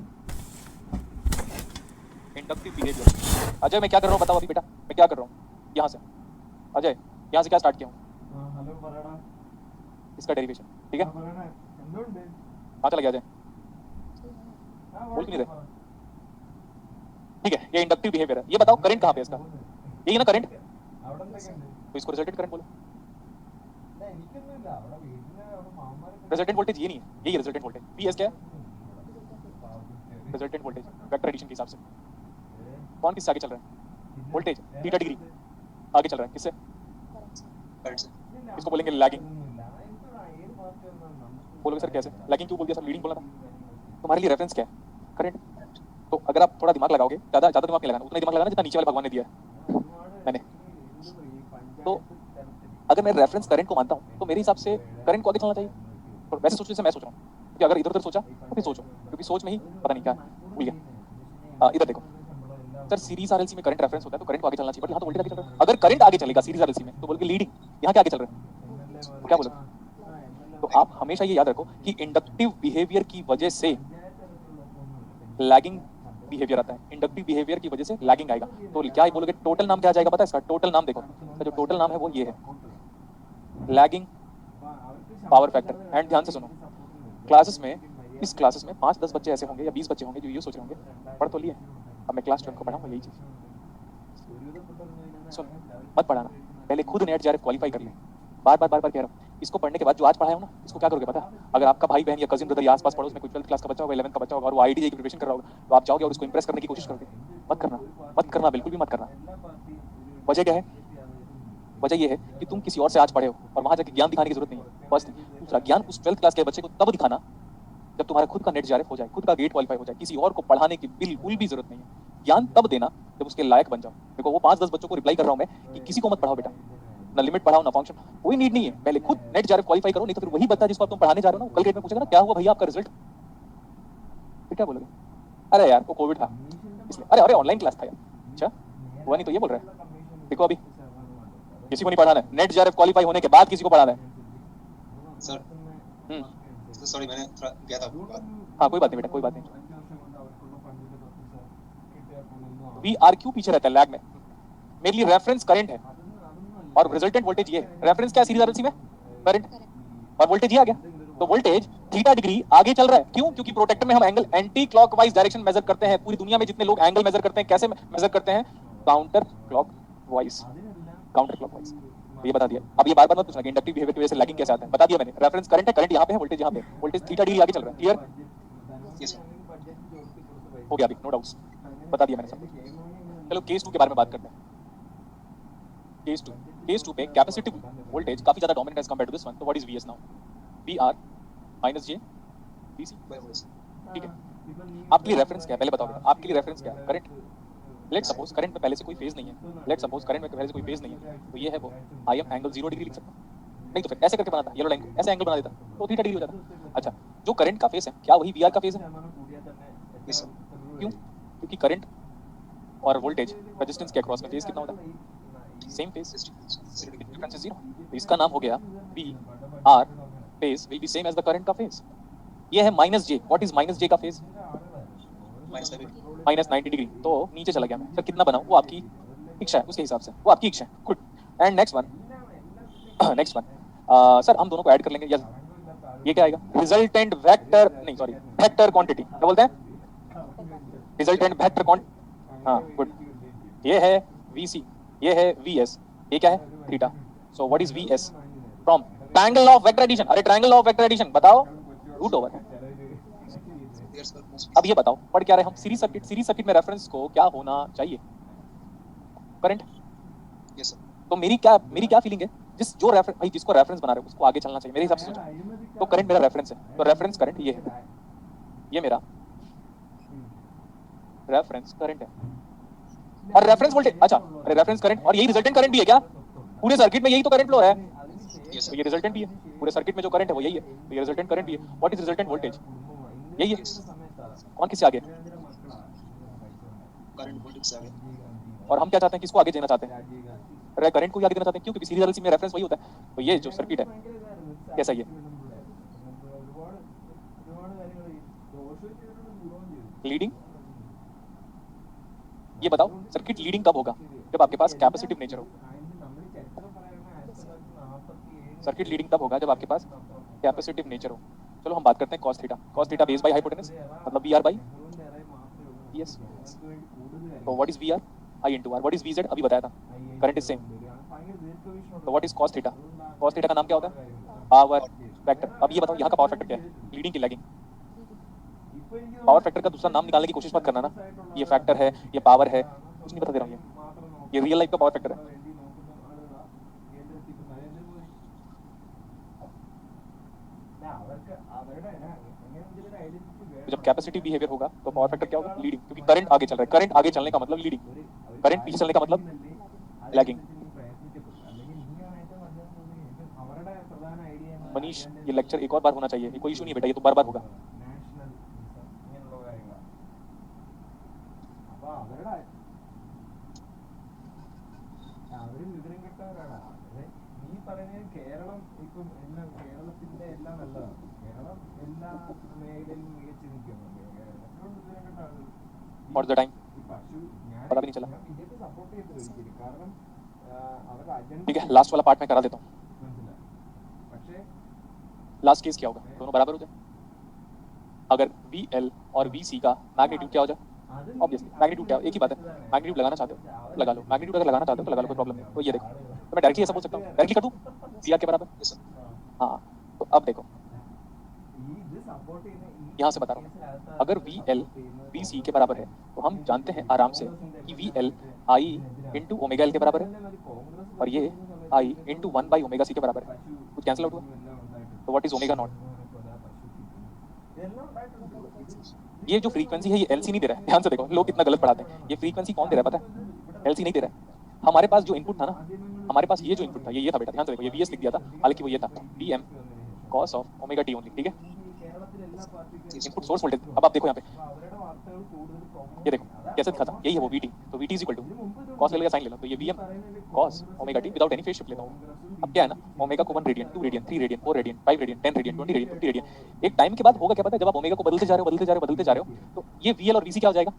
Inductive behaviour. अजय मैं क्या कर रहा हूँ बताओ अभी बेटा, मैं क्या कर रहा हूँ? यहाँ से अजय, यहाँ से क्या स्टार्ट किया हूँ? हेलो बराड़ा इसका डेरिवेशन। ठीक है, बराड़ा എന്തുണ്ട് कहाँ चला गया अजय? बोल क्यों नहीं रहे? ठीक है, ये इंडक्टिव बिहेवियर है। ये बताओ करंट कहाँ पे है इसका? यही है ना करंट? അവിടെ എന്തൊക്കെയുണ്ട് तो इसको रिजल्टेंट करंट बोलो। എനിക്കൊന്നുമില്ല അവിടെ വീട്ടില് അവിടെ മാമാരൊക്കെ रिजल्टेंट वोल्टेज ये नहीं है, यही रिजल्टेंट वोल्टेज। पीएस क्या है? रिजल्टेंट वोल्टेज वेक्टर एडिशन के हिसाब से। कौन किससे आगे चल रहा है? वोल्टेज थीटा डिग्री आगे चल रहा है। किससे? Current, sir. करंट से। इसको बोलेंगे लैगिंग। बोलोगे सर कैसे? लैगिंग क्यों बोल दिया सर? लीडिंग बोला था। तुम्हारे लिए रेफरेंस क्या है? करंट। तो अगर आप थोड़ा दिमाग लगाओगे, ज्यादा ज्यादा दिमाग नहीं लगाना, उतना ही दिमाग लगाना जितना नीचे वाले भगवान ने दिया है मैंने। तो अगर मैं रेफरेंस करंट को मानता हूँ, तो मेरे हिसाब से करंट को आगे चलना चाहिए। तो वैसे सोचो जैसे मैं सोच रहा हूँ, क्योंकि अगर इधर उधर सोचा तो फिर सोचो, क्योंकि सोच में ही पता नहीं क्या भूल गया। इधर देखो सर, सीरीज आरएलसी में करंट रेफरेंस होता है, तो करंट को आगे चलना चाहिए, बट यहाँ तो वोल्टेज आगे चल रहा है। अगर करंट आगे चलेगा सीरीज आरएलसी में, तो बोल के लीडिंग, यहाँ क्या आगे चल रहा है? तो क्या बोलोगे? तो आप हमेशा ये याद रखो कि इंडक्टिव बिहेवियर की वजह से लैगिंग बिहेवियर आता है। इंडक्टिव बिहेवियर की वजह से लैगिंग आएगा। तो क्या बोलोगे? टोटल नाम क्या आ जाएगा पता है इसका? टोटल नाम देखो, इसका जो टोटल नाम है वो ये है, लैगिंग पावर फैक्टर। एंड ध्यान से सुनो, क्लासेस में, इस क्लासेस में 5-10 बच्चे ऐसे होंगे या 20 बच्चे होंगे जो ये सोच रहे होंगे पढ़ तो लिए, अब मैं क्लास 12 को पढ़ाऊंगा यही चीज। सुन, मत पढ़ाना, पहले खुद नेट जेआरएफ क्वालिफाई कर ले। बार बार कह रहा हूँ, इसको पढ़ने के बाद जो आज पढ़ाया हूँ ना, इसको क्या करोगे पता है? अगर आपका भाई बहन या कजिन ब्रदर या आसपास पड़ोस में कोई 12th क्लास का बच्चा होगा, 11th का बच्चा होगा, और वो आईआईटी की प्रिपरेशन कर रहा होगा, तो आप जाओगे और उसको इंप्रेस करने की कोशिश करोगे। मत करना, मत करना, बिल्कुल भी मत करना। वजह क्या है? वजह ये है कि तुम किसी और से आज पढ़े हो और वहां जाके ज्ञान दिखाने की जरूरत नहीं है। First thing. दूसरा, ज्ञान उस 12th क्लास के बच्चे को तब दिखाना जब तुम्हारा खुद का नेट जेआरएफ हो जाए, खुद का गेट क्वालिफाई हो जाए। किसी और को पढ़ाने की बिल्कुल भी जरूरत नहीं है। ज्ञान तब देना जब उसके लायक बन जाओ। देखो वो 5-10 बच्चों को रिप्लाई कर रहा हूं मैं कि किसी को मत पढ़ाओ बेटा, ना लिमिट पढ़ाओ ना फंक्शन, कोई नीड नहीं है। पहले खुद नेट जेआरएफ क्वालिफाई करो, नहीं तो फिर वही बच्चा जिसको आप तुम पढ़ाने जा रहे हो ना, कल गेट में पूछेगा ना क्या हुआ भैया आपका रिजल्ट, फिर क्या बोलोगे? अरे यार वो कोविड था इसलिए। अरे ऑनलाइन क्लास था यार। अच्छा हुआ नहीं तो ये बोल रहा है। देखो अभी किसी को नहीं पढ़ाना है, नेट जेआरएफ क्वालिफाई होने के बाद किसी को पढ़ाना है। सर सॉरी मैंने थोड़ा गया था आपको बात। हाँ कोई बात नहीं बेटा, कोई बात नहीं। वी आर क्यों पीछे रहता है लैग में? मेरे लिए रेफरेंस करंट है और रिजल्टेंट वोल्टेज ये है। रेफरेंस क्या है सीरीज आरएलसी में? करंट। और वोल्टेज ये आ गया। तो वोल्टेज थीटा डिग्री आगे चल रहा है। क्यों? क्योंकि प्रोटेक्टर में हम angle anti clockwise direction measure करते हैं। पूरी दुनिया में जितने लोग एंगल मेजर करते हैं कैसे मेजर करते हैं? Counter clockwise, counter clockwise. ये बता दिया। अब ये बार बार मत पूछना कि इंडक्टिव बिहेवियर की वजह से लैगिंग कैसे आता है। बता दिया मैंने। रेफरेंस करंट है, करंट यहाँ पे है, वोल्टेज यहाँ पे, वोल्टेज थीटा डिग्री आगे चल रहा है। क्लियर? Yes, sir. हो गया अभी, नो डाउट्स, बता दिया मैंने सब कुछ। चलो केस 2 के बारे में बात करते हैं। केस 2 पे कैपेसिटिव वोल्टेज काफी ज्यादा dominant as compared to this one. तो what is VS now? VR minus J VC. By voice. ठीक है, आपके लिए रेफरेंस क्या है पहले बताओ बेटा। आपके लिए रेफरेंस क्या है? करंट। लेट सपोज करंट में पहले से कोई फेज नहीं है। लेट सपोज करंट में पहले से कोई फेज नहीं है, तो ये है वो आई एम एंगल 0 डिग्री लिख सकता हूं। नहीं तो फिर ऐसे करके बनाता, येलो लाइन को ऐसे एंगल बना देता तो थीटा डिग्री हो जाता। अच्छा, जो करंट का फेज है क्या वही वीआर का फेज है? Yes, sir. क्यों? क्योंकि करंट और वोल्टेज रेजिस्टेंस के अक्रॉस में फेज कितना होता है? Same phase, difference is 0। तो इसका नाम हो गया V R phase will be same as the current का फेज। ये है minus J. What is minus J का फेज? Minus 90. Minus 90 degree. तो नीचे चला गया मैं। सर कितना बनाऊं? वो आपकी इच्छा है, उसके हिसाब से वो आपकी इच्छा है। Good. And next one sir हम दोनों को ऐड कर लेंगे। यस, ये क्या आएगा? रिजल्टेंट वेक्टर, नहीं सॉरी, वेक्टर क्वांटिटी। क्या बोलते हैं? Resultant vector quantity. हाँ, गुड। ये है VC, ये है VS, ये क्या है? Theta. So what is VS? From triangle of vector addition. अरे ट्रायंगल ऑफ वेक्टर एडिशन बताओ। रूट ओवर है। Yes, sir. Mostly. अब ये बताओ पढ़ क्या रहे हम? सीरीज सर्किट में रेफरेंस को क्या होना चाहिए? करंट। Yes, sir. तो मेरी क्या फीलिंग है? जो रेफरेंस भाई जिसको रेफरेंस बना रहे हो उसको आगे चलना चाहिए मेरे हिसाब से। सोचो तो करंट मेरा रेफरेंस है, तो रेफरेंस करंट ये है, ये मेरा रेफरेंस करंट है। और रेफरेंस वोल्टेज, अच्छा अरे रेफरेंस करंट और यही रिजल्टेंट करंट भी है क्या? पूरे सर्किट में यही तो करंट फ्लो है। Yes, तो sir. ये रिजल्टेंट भी है। पूरे सर्किट में जो करंट है वो यही है, तो ये रिजल्टेंट करंट भी है। What is resultant voltage? यही है। कौन किससे आगे? Current voltage से आगे. और हम क्या चाहते हैं? किसको आगे देना चाहते हैं? अरे करंट को ही आगे देना चाहते हैं। क्यों? क्योंकि सीरीज RLC में रेफरेंस वही होता है। तो ये जो सर्किट है कैसा ये लीडिंग, ये बताओ सर्किट लीडिंग कब होगा? जब आपके पास कैपेसिटिव नेचर हो। सर्किट लीडिंग तब होगा जब आपके पास कैपेसिटिव नेचर हो। चलो हम बात करते हैं cos theta. cos theta base by hypotenuse मतलब VR बाय PS। तो what is VR? I into R। What is VZ? अभी बताया था, करंट इज सेम। तो what is cos theta? cos theta का नाम क्या होता है? Power factor. अब ये बताओ यहाँ का पावर फैक्टर क्या है? लीडिंग की लैगिंग? पावर फैक्टर का दूसरा नाम निकालने की कोशिश मत करना ना। ये फैक्टर है, ये पावर है, कुछ नहीं बता दे रहा हूँ। ये रियल लाइफ का पावर फैक्टर है। तो जब कैपेसिटी बिहेवियर होगा तो पावर फैक्टर क्या होगा? लीडिंग, क्योंकि करंट आगे चल रहा है। करंट आगे चलने का मतलब लीडिंग, करंट पीछे चलने का मतलब लैगिंग। मनीष ये लेक्चर एक और बार होना चाहिए, ये कोई इशू नहीं है बेटा, ये तो बार बार होगा। കേരളം ഇപ്പം എല്ലാ കേരളത്തിന്റെ എല്ലാം നല്ലതാണ്. കേരളം എല്ലാ മേഖലയിലും മികച്ചു നിൽക്കുന്നുണ്ട്. और द टाइम ഈ പശു पता भी नहीं चला। ഞാൻ ബിജെപി സപ്പോർട്ട് ചെയ്തിട്ടുണ്ട്. കാരണം അവരുടെ അജണ്ട ठीक है, लास्ट वाला पार्ट मैं करा देता हूँ। മനസ്സിലായി. പക്ഷേ लास्ट केस क्या होगा? दोनों बराबर हो जाए। अगर VL और VC का मैग्नीट्यूड क्या हो जाए? ऑब्वियसली मैग्नीट्यूड क्या, एक ही बात है। मैग्नीट्यूड लगाना चाहते हो लगा लो, मैग्नीट्यूड अगर लगाना चाहते हो तो लगा लो, कोई प्रॉब्लम नहीं। तो ये देखो, तो मैं डायरेक्टली ऐसा बोल सकता हूँ, डायरेक्टली कर दूँ VR के बराबर। Yes, sir. हाँ, तो अब देखो यहाँ से बता रहा हूँ, अगर VL VC के बराबर है तो हम जानते हैं आराम से कि VL I into omega L के बराबर है और ये I इंटू 1/ωc के बराबर है। कुछ कैंसिल आउट हुआ, तो व्हाट इज ओमेगा नॉट? ये जो फ्रीक्वेंसी है ये LC नहीं दे रहा है, ध्यान से देखो, लोग कितना गलत पढ़ाते हैं। ये फ्रीक्वेंसी कौन दे रहा है पता है? LC नहीं दे रहा है। हमारे पास जो इनपुट था ना, हमारे पास ये जो इनपुट था ये था बेटा, ध्यान से देखो, ये VS लिख दिया था, हालांकि वो ये था VM cos of omega t only. ठीक है, इनपुट सोर्स वोल्टेज। अब आप देखो यहाँ पे, ये देखो कैसे दिखा था, यही है वो VT। तो VT is equal to cos ले लेगा, साइन ले लो, तो ये VM cos omega t without any phase shift लेता हूँ। अब क्या है ना, ओमेगा को 1 radian, 2 radian, 3 radian, 4 radian, 5 radian, 10 radian, 20 radian, 50 radian. एक टाइम के बाद होगा क्या पता है, जब आप ओमेगा को बदलते जा रहे हो तो ये VL और VC क्या हो जाएगा?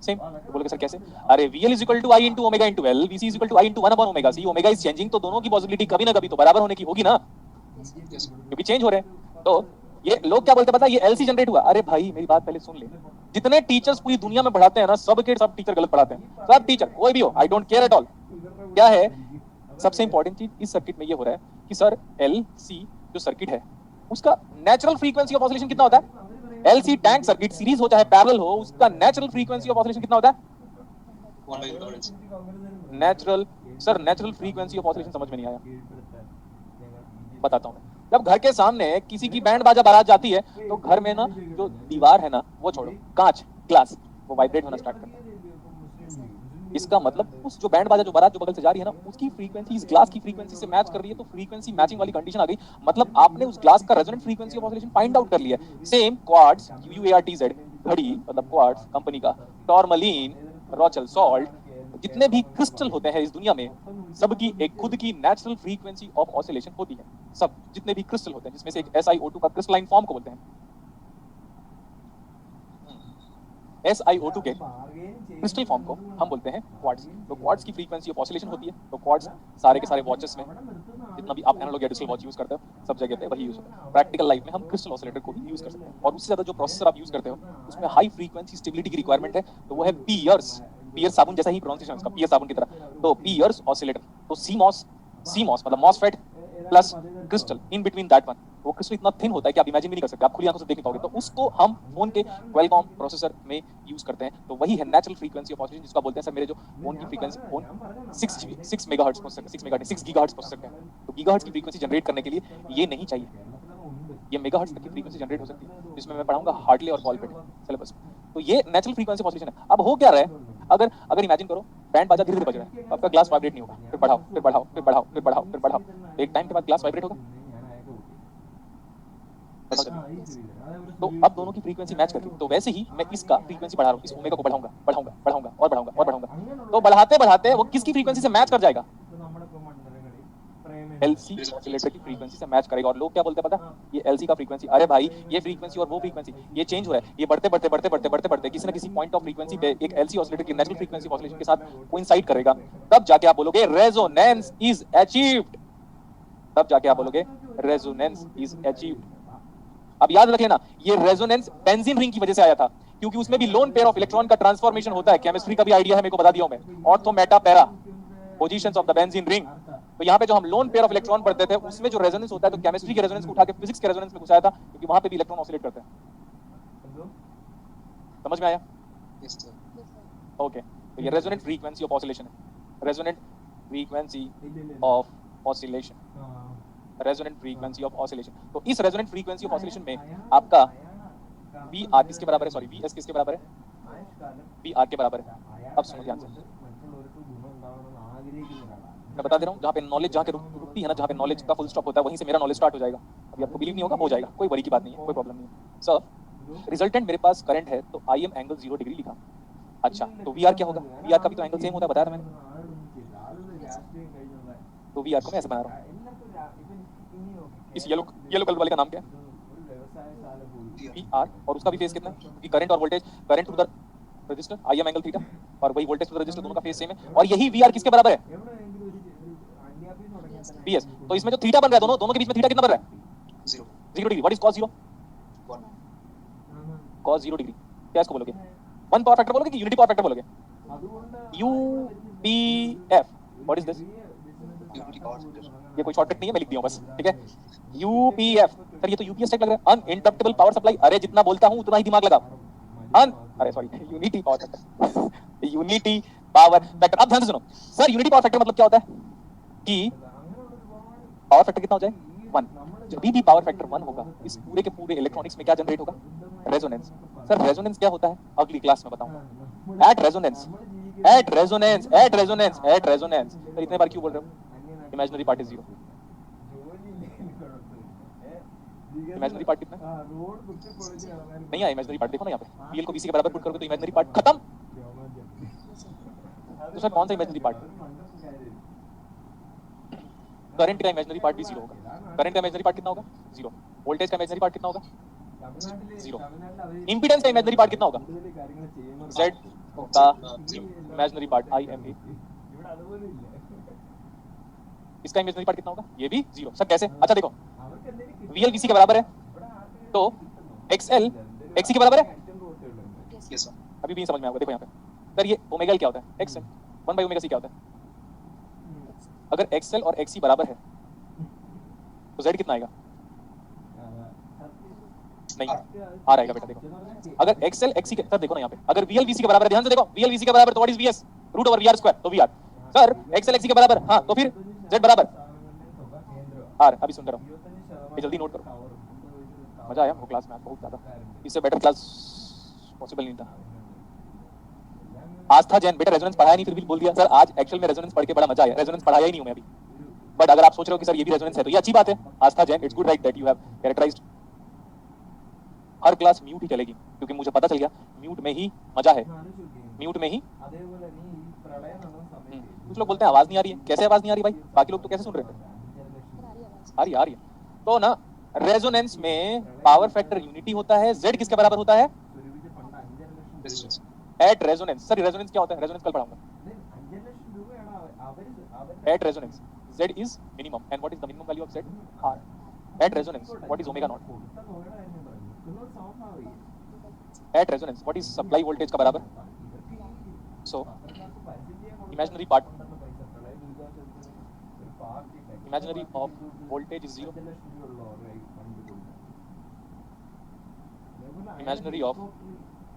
सेम। तो बोलोगे सर कैसे? अरे VL is equal to I into omega into L, VC is equal to I into 1 upon omega C। Omega is changing, तो दोनों की पॉसिबिलिटी कभी ना कभी तो बराबर होने की होगी ना, Yes, sir. क्योंकि चेंज हो रहे हैं। तो ये लोग क्या बोलते हैं पता है, ये एलसी जनरेट हुआ। अरे भाई मेरी बात पहले सुन ले, जितने टीचर्स पूरी दुनिया में पढ़ाते हैं ना, सब के सब टीचर गलत पढ़ाते हैं, सब टीचर कोई भी हो, आई डोंट केयर एट ऑल। क्या है सबसे इंपॉर्टेंट चीज इस सर्किट में ये हो रहा है कि सर एलसी जो सर्किट है उसका नेचुरल फ्रीक्वेंसी ऑफ ऑसिलेशन कितना होता है? एलसी टैंक सर्किट सीरीज हो चाहे पैरेलल हो, उसका नेचुरल फ्रीक्वेंसी ऑफ ऑसिलेशन कितना होता है? 1/100 natural sir natural frequency of oscillation समझ में नहीं आया, बताता हूँ मैं। जब घर के सामने किसी की बैंड बाजा बारात जाती है तो घर में ना जो दीवार है ना, वो छोड़ो, कांच ग्लास वो वाइब्रेट होना स्टार्ट करता है। इसका मतलब उस जो बैंड बाजा जो बारात जो बगल से जा रही है ना, उसकी फ्रीक्वेंसी इस ग्लास की फ्रीक्वेंसी से मैच कर रही है, तो फ्रीक्वेंसी मैचिंग वाली कंडीशन आ गई। मतलब आपने उस ग्लास का resonant frequency of oscillation find out कर लिया है। सेम क्वार्ट्ज QUARTZ घड़ी मतलब क्वार्ट्ज कंपनी का, टॉर्मलिन, रॉचल सॉल्ट, जितने भी क्रिस्टल होते हैं इस दुनिया में, सबकी एक खुद की नेचुरल फ्रीक्वेंसी ऑफ ऑसिलेशन होती है। सब जितने भी क्रिस्टल होते हैं, जिसमें से एक SiO2 का क्रिस्टलाइन फॉर्म को बोलते हैं। SiO2 के क्रिस्टल फॉर्म को हम बोलते हैं क्वार्ट्ज। तो क्वार्ट्ज की फ्रीक्वेंसी ऑफ ऑसिलेशन होती है। तो क्वार्ट्ज सारे के सारे वॉचेस में, जितना भी आप एनालॉग या डिजिटल वॉच यूज करते हो, सब जगह पे वही यूज होता है। प्रैक्टिकल लाइफ में हम क्रिस्टल ऑसिलेटर को भी यूज कर सकते हैं। और उससे ज्यादा जो प्रोसेसर आप यूज करते हो उसमें हाई फ्रीक्वेंसी स्टेबिलिटी की रिक्वायरमेंट है, तो वो है पियर्स। पियर्स साबुन जैसा ही प्रोनाउंसिएशन उसका, पियर्स साबुन की तरह। तो पियर्स ऑसिलेटर, तो CMOS मतलब MOSFET plus crystal, in between that one. वो क्रिस्टल इतना थिन होता है कि आप इमेजिन भी नहीं कर सकते, आप खुली आंखों से देख नहीं पाओगे। तो उसको हम फोन के क्वालकॉम प्रोसेसर में यूज करते हैं। तो वही है नेचुरल फ्रीक्वेंसी ऑफ ऑसिलेशन, जिसको आप बोलते हैं सर मेरे जो फोन की फ्रीक्वेंसी, फोन 6 मेगाहर्ट्ज पहुंच सकते हैं, 6 गीगाहर्ट्ज पहुंच सकते हैं। तो गीगाहर्ट्ज की फ्रीक्वेंसी जनरेट करने के लिए ये नहीं चाहिए, ये मेगाहर्ट्ज तक की फ्रीक्वेंसी जनरेट हो सकती है, जिसमें मैं पढ़ाऊंगा हार्टले और कॉलपेट सिलेबस। तो ये नेचुरल फ्रीक्वेंसी ऑफ ऑसिलेशन है। अब हो क्या रहा है, अगर इमेजिन करो बैंड बाजा धीरे धीरे बज रहा है, तो आपका ग्लास वाइब्रेट नहीं होगा, फिर बढ़ाओ फिर बढ़ाओ फिर बढ़ाओ फिर बढ़ाओ फिर बढ़ाओ, एक टाइम के बाद ग्लास वाइब्रेट होगा। तो अब दोनों की फ्रीक्वेंसी मैच करके, तो वैसे ही मैं इसका फ्रीक्वेंसी बढ़ा रहा हूँ, इस ओमेगा को बढ़ाऊंगा बढ़ाऊंगा बढ़ाऊंगा और बढ़ाऊंगा और बढ़ाऊंगा। तो बढ़ाते बढ़ाते वो किसकी फ्रीक्वेंसी से मैच कर जाएगा? एलसी ऑसिलेटर की फ्रीक्वेंसी से मैच करेगा। और लोग क्या बोलते हैं पता, ये एलसी का फ्रीक्वेंसी, अरे भाई ये फ्रीक्वेंसी और वो फ्रीक्वेंसी ये चेंज हो रहा है, ये बढ़ते बढ़ते बढ़ते बढ़ते बढ़ते बढ़ते किसी ना किसी पॉइंट ऑफ फ्रीक्वेंसी पे एक एलसी ऑसिलेटर की नेचुरल फ्रीक्वेंसी ऑसिलेशन के साथ कोइंसाइड करेगा। तब जाके आप बोलोगे रेजोनेंस इज अचीव्ड, तब जाके आप बोलोगे रेजोनेंस इज अचीव्ड। अब याद रख लेना, ये रेजोनेंस बेंजीन रिंग की वजह से आया था, क्योंकि उसमें भी लोन पेयर ऑफ इलेक्ट्रॉन का ट्रांसफॉर्मेशन होता है। केमिस्ट्री का भी आइडिया है, मेरे को बता दिया हूं मैं, ortho Meta para positions of the benzene ring. तो यहाँ पे जो हम लोन पेयर ऑफ इलेक्ट्रॉन पढ़ते थे, उसमें जो रेजोनेंस होता है, तो केमिस्ट्री के रेजोनेंस को उठा के फिजिक्स के रेजोनेंस में घुसाया था, क्योंकि वहां पे भी इलेक्ट्रॉन ऑसिलेट करते हैं। समझ में आया? Yes sir. ओके, तो ये रेजोनेंट फ्रीक्वेंसी ऑफ ऑसिलेशन है, resonant frequency of oscillation, resonant frequency of oscillation. तो इस रेजोनेंट फ्रीक्वेंसी ऑफ ऑसिलेशन में आपका VR किसके बराबर है, सॉरी VS किसके बराबर है? VR के बराबर है। अब सुनो ध्यान से, मैं बता दे रहा हूँ, जहाँ पे नॉलेज जहाँ के रुकती है ना, जहाँ पे नॉलेज का फुल स्टॉप होता है, वहीं से मेरा नॉलेज स्टार्ट हो जाएगा। अभी आपको बिलीव नहीं होगा, हो जाएगा, कोई वरी की बात नहीं है, कोई प्रॉब्लम नहीं है। सर रिजल्टेंट मेरे पास करंट है, तो IM एंगल 0 डिग्री लिखा। अच्छा, तो VR क्या होगा? VR का भी तो एंगल सेम होता है, बताया था मैंने। तो VR को मैं ऐसे बना रहा हूँ। इस येलो कलर वाले का नाम क्या है? VR, और उसका भी फेस कितना है? क्योंकि करंट और voltage, current to the resistor IM angle theta, और वही वोल्टेज टू द रजिस्टर, दोनों का फेस सेम है। और यही VR किसके बराबर है? BS। तो इसमें जो थीटा बन रहा है, दोनों के बीच में थीटा कितना बन रहा है? 0 degree. What is cos 0? 1. cos 0 degree क्या इसको बोलोगे? 1 पावर फैक्टर बोलोगे कि यूनिटी पावर फैक्टर बोलोगे? UPF। What is this? Unity power factor. ये कोई शॉर्टकट नहीं है, मैं लिख दिया हूं बस, ठीक है। UPF। सर ये तो UPS टाइप लग रहा है, अनइंटरप्टेबल पावर सप्लाई। अरे जितना बोलता हूं उतना ही दिमाग लगा। अरे sorry, unity power factor, unity power factor. अब ध्यान से सुनो सर, यूनिटी पावर फैक्टर मतलब क्या होता है कि पावर फैक्टर कितना हो जाए? 1। जब भी पावर फैक्टर 1 होगा, इस पूरे के पूरे इलेक्ट्रॉनिक्स में क्या जनरेट होगा? रेजोनेंस। सर रेजोनेंस क्या होता है? अगली क्लास में बताऊंगा। At resonance, at resonance, at resonance, at resonance. Sir इतने बार क्यों बोल रहे हो? Imaginary part is 0। Imaginary part कितना है? नहीं है इमेजिनरी पार्ट, देखो ना यहाँ पे VL को VC के बराबर पुट करोगे तो इमेजिनरी पार्ट खत्म। तो सर कौन सा इमेजिनरी पार्ट? करंट का इमेजिनरी पार्ट भी 0 होगा। करंट का इमेजिनरी पार्ट कितना होगा? 0। वोल्टेज का इमेजिनरी पार्ट कितना होगा? 0। इंपीडेंस का इमेजिनरी पार्ट कितना होगा? Z का इमेजिनरी पार्ट IMA। इसका इमेजिनरी पार्ट कितना होगा? ये भी 0। सर कैसे? अच्छा देखो, VL VC के बराबर है, तो XL XC के बराबर है। Yes, Yes, sir. अभी भी नहीं समझ में आएगा, देखो यहाँ पे सर ये ओमेगा L क्या होता है, XL 1/ओमेगा C क्या होता है। अगर XL और XC बराबर है तो Z कितना आएगा, नहीं आ रहेगा बेटा। देखो अगर XL XC के सर देखो ना यहाँ पे अगर VL VC के बराबर है, ध्यान से देखो VL VC के बराबर तो what is VS root over VR square, तो VR सर XL XC के बराबर, हाँ तो फिर Z बराबर R। अभी सुन रहा हूँ, ये जल्दी नोट करो, मजा आया वो क्लास में आज बहुत ज्यादा, इससे बेटर क्लास पॉसिबल नहीं था। आस्था जैन बेटा रेजोनेंस पढ़ाया नहीं फिर भी बोल दिया सर आज एक्चुअल में रेजोनेंस पढ़ के बड़ा मजा आया, रेजोनेंस पढ़ाया ही नहीं हूं मैं अभी, बट अगर आप सोच रहे हो कि सर ये भी रेजोनेंस है तो ये अच्छी बात है। Aastha Jain it's good right that you have characterised. हर क्लास म्यूट ही चलेगी क्योंकि मुझे पता चल गया म्यूट में ही मजा है, म्यूट में ही। कुछ लोग बोलते हैं आवाज नहीं आ रही है, कैसे आवाज नहीं आ रही भाई, बाकी लोग तो कैसे सुन रहे थे, आ रही है तो ना रेजोनेंस में पावर फैक्टर यूनिटी होता है, Z किसके बराबर होता है Resistance. At resonance. Sir resonance क्या होता है, रेजोनेंस कल पढ़ाऊंगा। At resonance Z is minimum and what is the minimum value of Z? R. At resonance what is omega naught? At resonance what is supply voltage का बराबर, so imaginary part imaginary of voltage is 0, imaginary of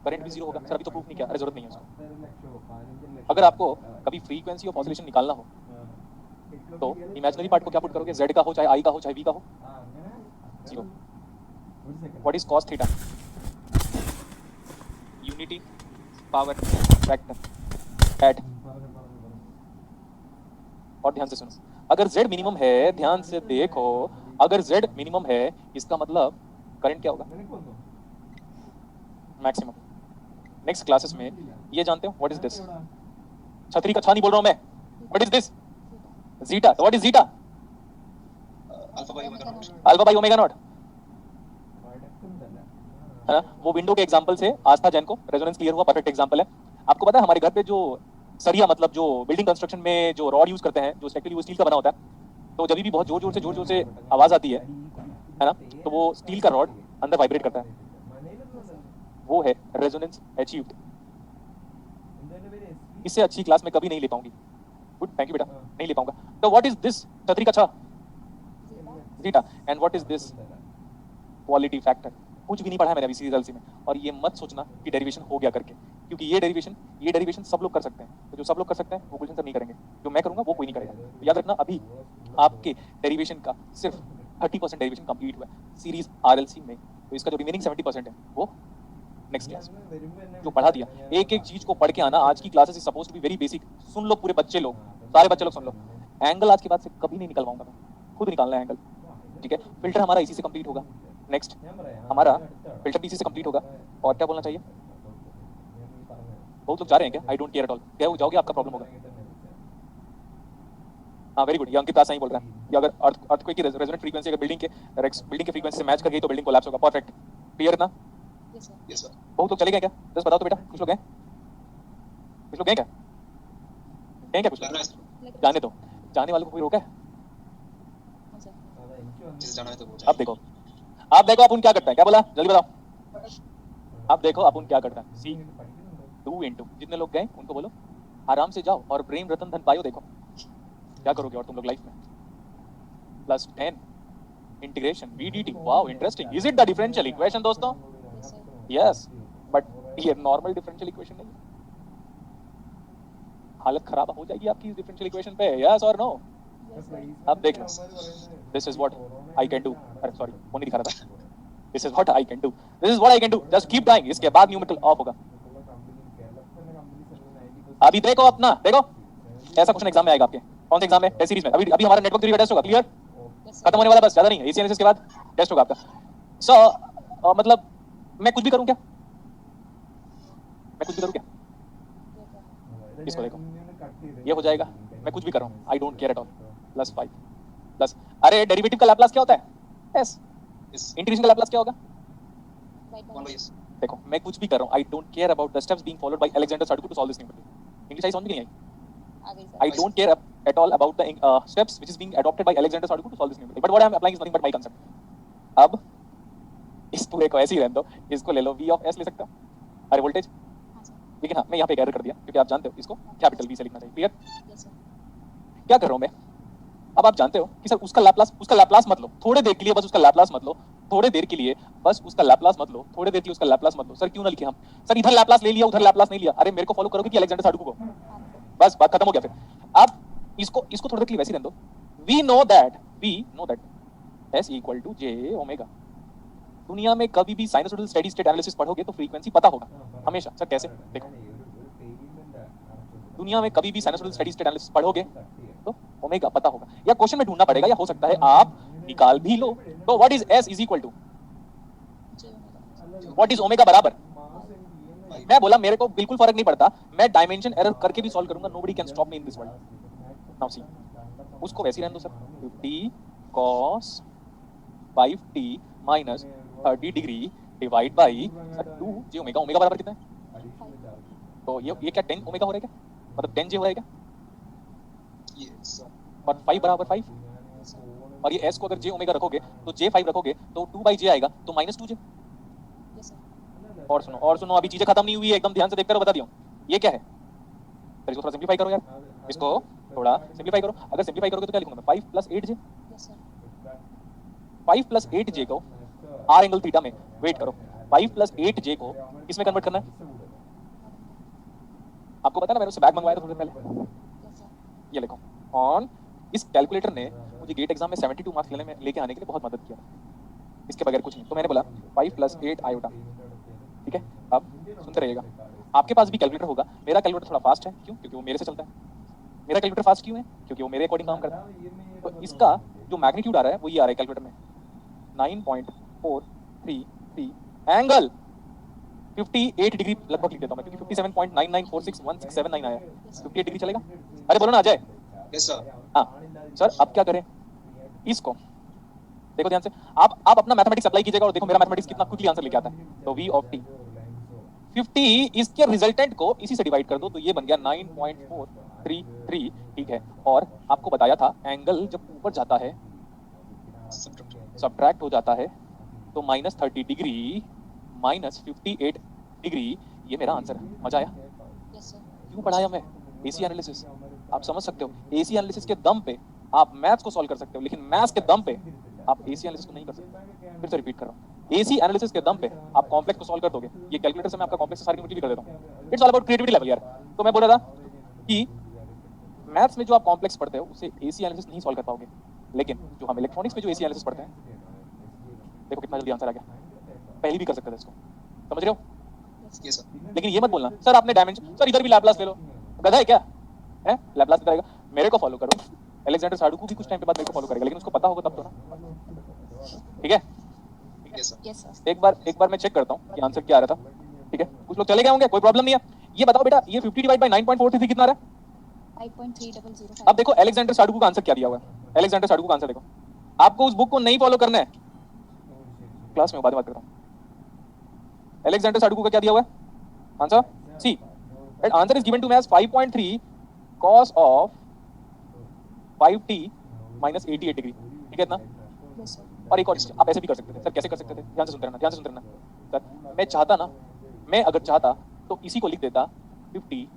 current भी 0 होगा। Sir अभी तो proof नहीं किया, अरे जरूरत नहीं है उसको। अगर आपको कभी फ्रीक्वेंसी ऑफ ऑसिलेशन निकालना हो तो इमेजिनरी पार्ट को क्या पुट करोगे, Z का हो चाहे I का हो चाहे V का हो, 0। What is cos theta, unity power factor at. और ध्यान से सुनो, अगर Z मिनिमम है, ध्यान से देखो अगर Z मिनिमम है इसका मतलब करंट क्या होगा, मैक्सिमम। नेक्स्ट क्लासेस में ये जानते हो व्हाट इज दिस, छतरी का छा नहीं बोल रहा हूं मैं, what is this zeta, what is zeta, Alpha by omega naught. Alpha by omega naught, है ना। वो विंडो के एग्जांपल से आस्था जैन को रेजोनेंस क्लियर हुआ, परफेक्ट एग्जांपल है। आपको पता है हमारे घर पे जो सरिया मतलब जो बिल्डिंग कंस्ट्रक्शन में जो रॉड यूज करते हैं जो स्पेशली वो स्टील का बना होता है, तो जब भी बहुत जोर जोर से आवाज आती है ना, तो वो स्टील का रॉड अंदर वाइब्रेट करता है, वो है रेजोनेंस अचीव्ड। इससे अच्छी क्लास में कभी नहीं ले पाऊंगी, गुड थैंक यू बेटा, नहीं ले पाऊंगा। तो व्हाट इज दिस छतरी का छा, zeta, and what is this quality factor. कुछ भी नहीं पढ़ा है मैंने अभी सीरियस में, और ये मत सोचना कि डेरिवेशन हो गया करके, क्योंकि ये डेरिवेशन सब लोग कर सकते हैं, तो जो सब लोग कर सकते हैं वो गुलशन सर नहीं करेंगे, जो मैं करूंगा वो कोई नहीं करेगा। तो याद रखना अभी आपके डेरिवेशन का सिर्फ 30% डेरिवेशन कंप्लीट हुआ है सीरीज आरएलसी में, तो इसका जो रिमेनिंग 70% है वो नेक्स्ट क्लास में जो पढ़ा दिया। एक एक चीज को पढ़ के आना, आज की classes is supposed to be very basic. सुन लो पूरे बच्चे लोग, सारे बच्चे लोग सुन लो। एंगल आज के बाद से कभी नहीं निकलवाऊंगा मैं, खुद निकालना है एंगल, ठीक है। फिल्टर हमारा इसी से कंप्लीट होगा, नेक्स्ट हमारा फिल्टर भी इसी से कंप्लीट होगा। और क्या बोलना चाहिए, बहुत लोग जा रहे हैं क्या, आई डोंट केयर एट ऑल, क्या जाओगे आपका प्रॉब्लम होगा। हाँ वेरी गुड, ये अंकित दास सही बोल रहा है कि अगर अर्थक्वेक की रेजोनेंट फ्रीक्वेंसी अगर बिल्डिंग के फ्रीक्वेंसी से मैच कर गई तो बिल्डिंग कोलैप्स होगा। परफेक्ट, क्लियर ना। Yes, sir. Yes, sir. बहुत लोग चले गए क्या, बस बताओ तो बेटा, कुछ लोग गए, कुछ लोग गए क्या, गए क्या कुछ लोग, जाना है तो- जाने दो, जाने वालों को कोई रोका है। हाँ, sir. जिसे जाना है तो वो अब जाए। देखो अपुन क्या करता है, क्या बोला जल्दी बताओ। अब देखो अपुन क्या करता है, सी 2 into जितने लोग गए उनको बोलो आराम से जाओ और प्रेम रतन धन पायो। देखो क्या करोगे और तुम लोग लाइफ में, plus 10 integration VDT। Wow interesting, is it the differential equation दोस्तों, Yes, sir. यस, बट ये नॉर्मल डिफरेंशियल इक्वेशन नहीं है। हालत खराब हो जाएगी आपकी इस डिफरेंशियल इक्वेशन पे, यस और नो। Yes, sir. अब देख लो, this is what I can do, अरे सॉरी फोन नहीं दिखा रहा था, this is what I can do, this is what I can do, just keep trying. इसके बाद न्यूमेरिकल ऑफ होगा। अभी देखो अपना, देखो ऐसा क्वेश्चन एग्जाम में आएगा आपके, कौन से एग्जाम में, टेस्ट सीरीज में। अभी हमारा नेटवर्क थ्योरी का टेस्ट होगा, क्लियर, Yes, sir. खत्म होने वाला, बस ज्यादा नहीं है, इसी एनालिसिस के बाद टेस्ट होगा आपका। सो मतलब मैं कुछ भी करूं क्या, मैं कुछ भी करूं क्या, Yes, sir. इसको देखो ये हो जाएगा, मैं कुछ भी कर रहा हूं, I don't care at all, plus 5 plus, अरे डेरिवेटिव का लैप्लास क्या होता है, एस, Yes. इंटीग्रेशन का लैप्लास क्या होगा, Right One by balance. S. देखो मैं कुछ भी कर रहा हूं, I don't care about the steps being followed by Alexander साडुको to solve this numerical. English आई समझ में नहीं आई, आ गई, sir. I don't care at all about the steps which is being adopted by Alexander Saduko to solve this numerical. But what I am applying is nothing but my concept. अब इस पूरे को ऐसे ही रहने दो, इसको ले लो V ऑफ S ले सकते हो, अरे वोल्टेज। हाँ सर, लेकिन हाँ मैं यहाँ पे एक एरर कर दिया क्योंकि आप जानते हो इसको कैपिटल V से लिखना चाहिए, क्लियर। यस सर, क्या कर रहा हूँ मैं, अब आप जानते हो कि सर उसका लैप्लास मत लो, थोड़े देर के लिए बस उसका लैप्लास मत लो, थोड़े देर के लिए बस उसका लैप्लास मत लो, थोड़े देर के लिए उसका लैप्लास मत लो। सर क्यों ना लिखे हम, सर इधर लैप्लास ले लिया उधर लैप्लास नहीं लिया, अरे मेरे को फॉलो करोगे कि अलेक्जेंडर साडुकू को, हाँ बस बात खत्म हो गया। फिर अब इसको थोड़ी देर के लिए वैसे ही रहने दो। We know that S equal to J omega. दुनिया में कभी भी साइनसोइडल स्टेडी स्टेट एनालिसिस पढ़ोगे तो फ्रीक्वेंसी पता होगा हमेशा। सर कैसे, देखो दुनिया में कभी भी साइनसोइडल स्टेडी स्टेट एनालिसिस पढ़ोगे तो ओमेगा पता होगा, या क्वेश्चन में ढूंढना पड़ेगा, या हो सकता है आप निकाल भी लो। तो what is S is equal to, J omega, what is omega बराबर, मैं बोला मेरे को बिल्कुल फर्क नहीं पड़ता, मैं डायमेंशन एरर करके भी सॉल्व करूंगा, nobody can stop me in this world. Now see, उसको वैसे ही रहने दो sir, 50 cos 5t minus 30 degree divide by 2 J omega. Omega बराबर कितना है, तो ये क्या 10 ओमेगा हो रहा है क्या, मतलब 10 J हो रहा है क्या, Yes, sir. और 5 बराबर 5, और ये S को अगर J ओमेगा रखोगे तो J 5 रखोगे तो 2/J आएगा, तो माइनस 2J। यस सर, और सुनो अभी चीजें खत्म नहीं हुई है, एकदम ध्यान से देखते रहो, बता दिया हूं ये क्या है। फिर इसको थोड़ा सिंपलीफाई करो यार, इसको थोड़ा सिंपलीफाई करो। अगर सिंपलीफाई करोगे तो क्या लिखूंगा मैं, 5 + 8J। यस सर, 5 + 8J को R एंगल थीटा में, वेट करो, 5 + 8J को किसमें कन्वर्ट करना है, आपको पता ना मैंने उससे बैग मंगवाया था थोड़ी देर पहले, यस सर, ये लिखो ऑन। इस कैलकुलेटर ने मुझे गेट एग्जाम में 72 मार्क्स लेके आने के लिए बहुत मदद किया, इसके बगैर कुछ नहीं। तो मैंने बोला 5 + 8 आयोटा, ठीक है। अब सुनते रहिएगा, आपके पास भी कैलकुलेटर होगा, मेरा कैलकुलेटर थोड़ा फास्ट है, क्यों, क्योंकि वो मेरे से चलता है। मेरा कैलकुलेटर फास्ट क्यों है, क्योंकि वो मेरे अकॉर्डिंग काम करता है। तो इसका जो मैग्नीट्यूड आ रहा है वो ये आ रहा है कैलकुलेटर में, 9.433 एंगल 58 डिग्री लगभग लिख देता हूं मैं, क्योंकि 57.99461679 आया, 58 डिग्री चलेगा, अरे बोलो ना आ जाए। Yes, sir. हाँ सर, अब क्या करें, इसको देखो ध्यान से, आप अपना मैथमेटिक्स अप्लाई कीजिएगा और देखो मेरा मैथमेटिक्स कितना क्विकली आंसर लेके आता है। तो V ऑफ t 50 इसके रिजल्टेंट को इसी से डिवाइड कर दो, तो ये बन गया 9.433, ठीक है। और आपको बताया था एंगल जब ऊपर जाता है सब्ट्रैक्ट हो जाता है तो -30 डिग्री -58 डिग्री, ये मेरा आंसर है। मजा आया, यस सर, क्यों पढ़ाया मैं, एसी एनालिसिस। आप समझ सकते हो एसी एनालिसिस के दम पे आप मैथ्स को सॉल्व कर सकते हो, लेकिन मैथ्स के दम पे आप एसी एनालिसिस को नहीं कर सकते। फिर से रिपीट कर रहा हूँ, एसी एनालिसिस के दम पे आप कॉम्प्लेक्स को सॉल्व कर दोगे, ये कैलकुलेटर से मैं आपका कॉम्प्लेक्स सारी रिमूव कर देता हूँ। It's all about creativity level यार। तो मैं बोल रहा था कि मैथ्स में जो आप कॉम्प्लेक्स पढ़ते हो उसे एसी एनालिसिस नहीं सॉल्व कर पाओगे, लेकिन जो हम इलेक्ट्रॉनिक्स में जो एसी एनालिसिस पढ़ते हैं, देखो कितना जल्दी आंसर आ गया, पहले भी कर सकते थे इसको, समझ रहे हो। Yes, sir. लेकिन ये मत बोलना सर आपने डायमेंशन, सर इधर भी लैप्लास ले लो, गधा है क्या है, लैप्लास करेगा। मेरे को फॉलो करो, अलेक्जेंडर साडुकू भी कुछ टाइम के बाद मेरे को फॉलो करेगा, लेकिन उसको पता होगा तब तो ना, ठीक है। Yes, sir. यस सर, एक बार मैं चेक करता हूँ कि आंसर क्या आ रहा था, ठीक है। कुछ लोग चले गए होंगे, कोई प्रॉब्लम नहीं है। ये बताओ बेटा, ये 50 डिवाइड बाय 9.433 कितना आ रहा है। 5.3005, अब देखो अलेक्जेंडर साडुकू का आंसर क्या दिया हुआ है, अलेक्जेंडर साडुकू का आंसर देखो। आपको उस बुक को नहीं फॉलो करना है, क्लास में बाद में बात करता हूँ। अलेक्जेंडर साडुकू का क्या दिया हुआ है answer, see that answer is given to me as 5.3 cos of 5t -88 degree, ठीक है इतना। यस सर, और एक और चीज आप ऐसे भी कर सकते थे सर, कैसे कर सकते थे, ध्यान से सुनते रहना, ध्यान से सुनते रहना सर। मैं अगर चाहता तो इसी को लिख देता 50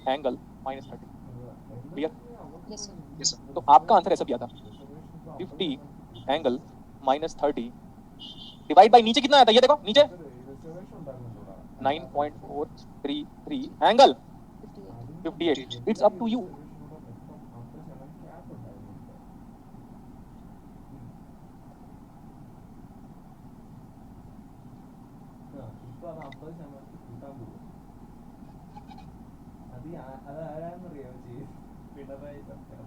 angle -30, clear. Yes sir, Yes, sir. तो आपका आंसर ऐसा दिया था 50 एंगल -30 डिवाइड बाय नीचे कितना आया था, ये देखो नीचे 9.433 angle 58। It's up to you. ഇപ്പൊ അത് 50% കൂട്ടാൻ പോകും. അത് ആരാന്നറിയോ പിണറായി സർക്കാർ.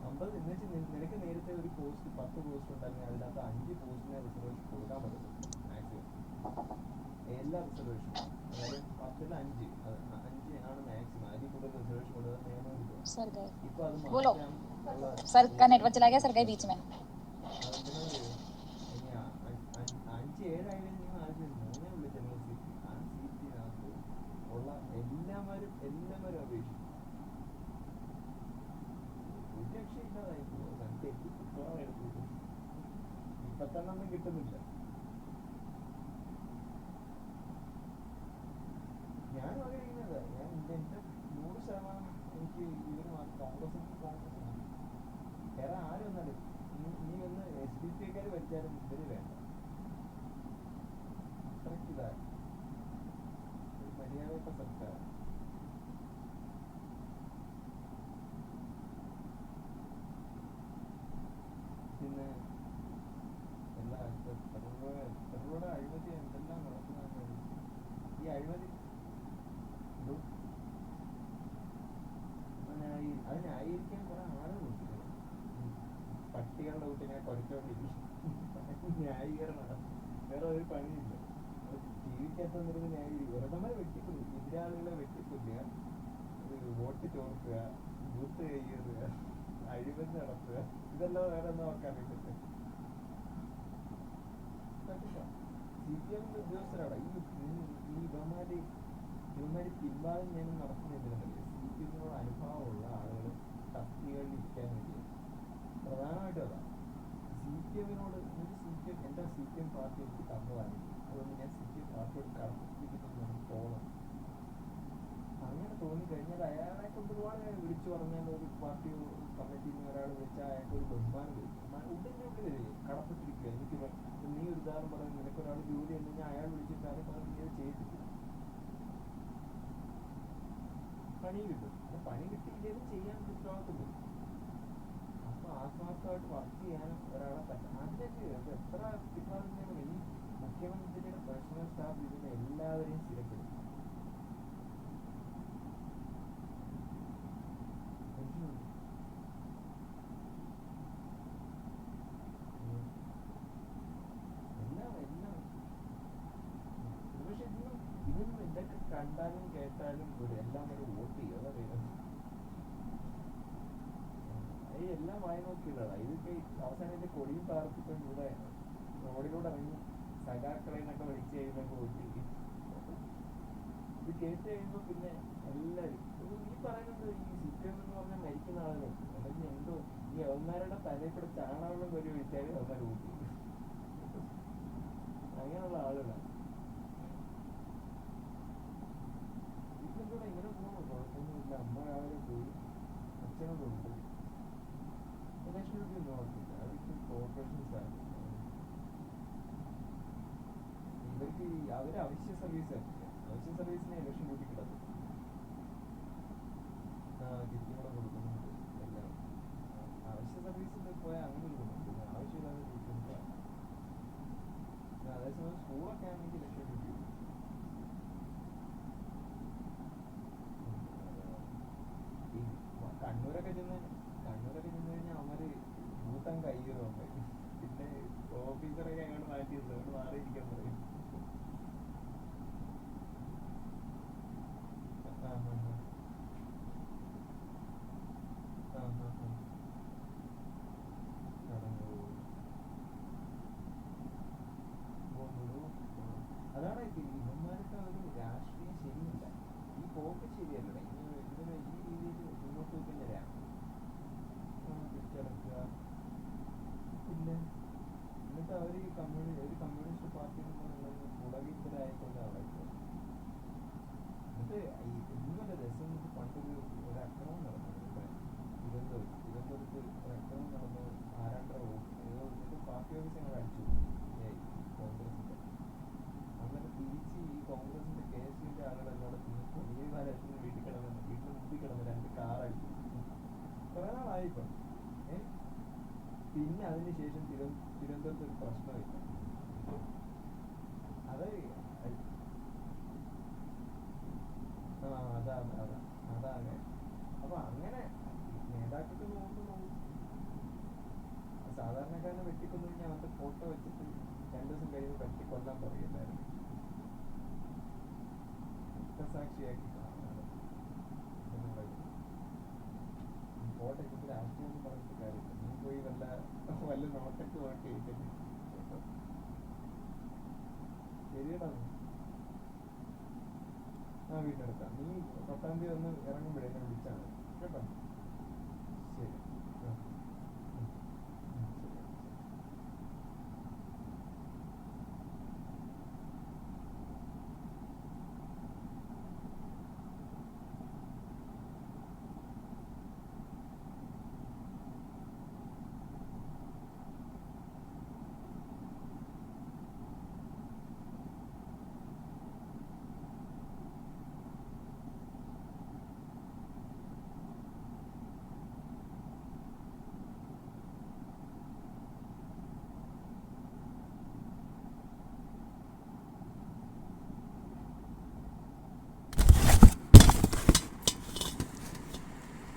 50 എന്ന് വെച്ചാൽ നിനക്ക് നേരത്തെ ഒരു പോസ്റ്റ് 10 പോസ്റ്റ് ഉണ്ടെങ്കിൽ അതിനകത്ത് 5 പോസ്റ്റിനെ റിസർവേഷൻ കൊടുക്കാൻ പറ്റും മാക്സിമം, എല്ലാ റിസർവേഷനും. അതായത് 10ൽ 5 ആണ് മാക്സിമം, അതിൽ കൂടുതൽ റിസർവേഷൻ കൊടുക്കാൻ നിയമം. सर गए, ഇപ്പൊ അത് बोलो മാറ്റാൻ ഉള്ള सर का नेटवर्क चला गया, सर गए बीच में। അതെന്തിനാണെന്നറിയോ, ഇനി 5-7 ആയാലും നിങ്ങൾ ആദ്യം 3 വിളിച്ചെങ്കിൽ ആ സീറ്റിനകത്ത് ഉള്ള എല്ലാവരും അപേക്ഷിക്കും. ഒരു രക്ഷയില്ലാതായി പോകും. എടുത്തിട്ട് 10 കിട്ടുന്നില്ല. ഞാനും ആഗ്രഹിക്കുന്നത് ഞാൻ എൻ്റെ 100% എനിക്ക് ഇവര് കോൺഗ്രസ് വേറെ ആരും വന്നാലും നീ ഒന്ന് SDP ഭരിച്ചാലും ഇവര് വേണ്ട. അത്രയ്ക്ക് ഇതാ ഒരു മര്യാദപ്പെട്ട സർക്കാർ. പിന്നെ എല്ലാ പെട്രോളുടെ അഴിമതി എന്തെല്ലാം നടക്കുന്നതാണ്. ഈ അഴിമതി അത് ന്യായീകരിക്കാൻ കുറെ ആളുകളുണ്ട്. പട്ടികളുടെ കുട്ടിനെ കുറച്ചോണ്ടിരിക്കും ന്യായീകരണമാണ്. വേറെ ഒരു പണിയില്ല. ജീവിക്കാത്തന്നിരുന്ന് ന്യായീകരിക്കും. ഒരെണ്ണമായി വെട്ടിക്കൊല്ലുക, എതിരാളികളെ വെട്ടിക്കൊല്ലുക, വോട്ട് ചോർക്കുക, ബൂത്ത് കയ്യേറുക, അഴിമതി നടത്തുക, ഇതെല്ലാം വേറെ ഒന്നും നോക്കാൻ പറ്റില്ല. CPM ഉദ്യോഗസ്ഥരാണ് ഈ ഇവന്മാര് പിൻഭാഗം ഞാൻ നടത്തുന്നതിനല്ലേ CPM അനുഭവമുള്ള ആളുകൾ തസ്തികകളിൽ ഇരിക്കാൻ വേണ്ടി. പ്രധാനമായിട്ടും അതാണ്. CPM എൻ്റെ CPM പാർട്ടി എനിക്ക് തന്നതാണ്. അതുകൊണ്ട് ഞാൻ CPM പാർട്ടിയോട് കടപ്പിടിക്കുന്നതാണ് തോന്നുന്നത്. അങ്ങനെ തോന്നിക്കഴിഞ്ഞാൽ അയാളെ കൊണ്ട് ഒരുപാട് വിളിച്ചു പറഞ്ഞാൽ ഒരു പാർട്ടി കമ്മിറ്റിയിൽ നിന്ന് ഒരാൾ വിളിച്ചാൽ അയാൾക്ക് ഒരു ബഹുമാനം വരും. ഉടനെ വരിക കടപ്പെട്ടിരിക്കുക. എനിക്ക് നീ ഒരു ഉദാഹരണം പറയുന്നത് നിനക്ക് ഒരാൾ ജോലി എന്ന് കഴിഞ്ഞാൽ അയാൾ വിളിച്ചിട്ട് അയാളെ പറഞ്ഞ് നീ അത് ചെയ്തിട്ടില്ല, പണി കിട്ടും. പണി കിട്ടിയില്ലെങ്കിലും ചെയ്യാൻ ഉത്തരവാദിത്വം വരും. അപ്പൊ ആത്മാർത്ഥമായിട്ട് വർക്ക് ചെയ്യാൻ ഒരാളെ പറ്റും. അതിനൊക്കെ എത്ര ഡിപ്പാർട്ട്മെന്റ് ഈ മുഖ്യമന്ത്രിയുടെ പേഴ്സണൽ സ്റ്റാഫ് ഇതിന് എല്ലാവരെയും സ്ഥിരപ്പെടും. പക്ഷെ ഇതൊന്നും ഇതൊക്കെ കണ്ടാലും കേട്ടാലും എല്ലാം ഒരു വോട്ട് ചെയ്യും. അതറിയാം. എല്ലാം വായി നോക്കിയതാണ്. ഇതൊക്കെ അവസാനം ഇതിന്റെ കൊടിയും പാർത്തിക്കൊണ്ട് ഇവിടെ റോഡിലൂടെ ഇറങ്ങി സഖാക്കളെ എന്നൊക്കെ വിളിച്ചു കഴിയുമ്പോൾ വോട്ട് ചെയ്യും. ഇത് കേട്ട് കഴിയുമ്പോ പിന്നെ എല്ലാവരും ഈ പറയുന്നത് ഈ CPM എന്ന് പറഞ്ഞാൽ മരിക്കുന്ന ആളുകളുണ്ട്. അല്ലെങ്കിൽ എന്തോ ഈ അവന്മാരുടെ തലയിൽ കൂടെ ചാണകം കൊരി ഒഴിച്ചാലും അവന്മാർ വോട്ട് ചെയ്യും. അങ്ങനെയുള്ള ആളുകളാണ്. ഇതിലൂടെ ഇങ്ങനെ പോകുന്നു. കുഴപ്പമൊന്നുമില്ല. അമ്മ രാവിലെ പോയി, അച്ഛനോടുണ്ട്. ഇലക്ഷൻ ഡ്യൂട്ടി നോക്കില്ല. അവർക്ക് കോർപ്പറേഷൻ സ്റ്റാഫ് ഇവർക്ക് അവര് അവശ്യ സർവീസ് ആക്കില്ല. അവശ്യ സർവീസിനെ ഇലക്ഷൻ ഡ്യൂട്ടി കിടക്കും. കിറ്റും കൂടെ കൊടുക്കുന്നുണ്ട്. എല്ലാം അവശ്യ സർവീസിൽ പോയാൽ അങ്ങനെ ഒരു ഗുണമുണ്ട്. ആവശ്യമില്ലാതെ ഡ്യൂട്ടി. അതേസമയം സ്കൂളൊക്കെ ആണെങ്കിൽ ഇലക്ഷൻ ഡ്യൂട്ടി കിട്ടും. ഈ കണ്ണൂരൊക്കെ ചെന്ന് കഴിഞ്ഞാൽ അവന്മാര് ഭൂത്തം കയ്യേറും. പിന്നെ ഓഫീസറൊക്കെ അങ്ങോട്ട് മാറ്റിയിരുന്നു. അങ്ങോട്ട് മാറിയിരിക്കാൻ പറയും. അതാണ് ഇവന്മാർക്ക് ഒരു രാഷ്ട്രീയം ശരിയില്ല. ഈ പോക്ക് ശരിയല്ല. ഇതിന് ഈ രീതിയിൽ മുന്നോട്ട് വെക്കുന്നവരാണ് തിരിച്ചടക്കുക. പിന്നെ എന്നിട്ട് അവർ ഒരു കമ്മ്യൂണിസ്റ്റ് പാർട്ടി പുളകിത്തരായിക്കൊണ്ട് അവിടെ എന്നിട്ട് ഇന്നലെ രസം പണ്ടൊരു അക്രമം നടന്നു. തിരുവനന്തപുരത്ത് ഒരു അക്രമം നടന്നു. ആരാണ്ടര പാർട്ടി ഓഫീസ് ഞങ്ങൾ അടിച്ചു കോൺഗ്രസിന്റെ. അങ്ങനെ തിരിച്ച് ഈ കോൺഗ്രസിന്റെ KSUവിന്റെ ആളുകളെന്നോട് പൊടിയന്മാരായിരുന്നു വീട്ടിൽ മുമ്പിൽ കിടന്ന് 2 കാർ അടിച്ചു. കുറെ നാളായിപ്പം. പിന്നെ അതിനുശേഷം തിരുവനന്തപുരത്ത് ഒരു പ്രശ്നമില്ല. അത് അതാകെ അപ്പൊ അങ്ങനെ നേതാക്കൾക്ക് നോക്കുന്നു. സാധാരണക്കാരനെ വെട്ടിക്കൊന്നു കഴിഞ്ഞാൽ അവന്റെ ഫോട്ടോ വെച്ചിട്ട് 2 ദിവസം കഴിയുമ്പോൾ വെട്ടിക്കൊല്ലാൻ പറയല്ലായിരുന്നു. രക്തസാക്ഷിയാക്കി കാണാറ് ഫോട്ടോ വെച്ചിട്ട് രാഷ്ട്രീയം ഒന്നും പറഞ്ഞിട്ട് കാര്യമില്ല. നീ പോയി വല്ല നോട്ടൊക്കെ വോട്ട് ചെയ്തിട്ട് ശരിയടാ. വീട്ടിലെടുക്കാം. നീ 10-ാം തീയതി ഒന്ന് ഇറങ്ങുമ്പോഴേ എന്നെ വിളിച്ചാൽ മതി കേട്ടോ.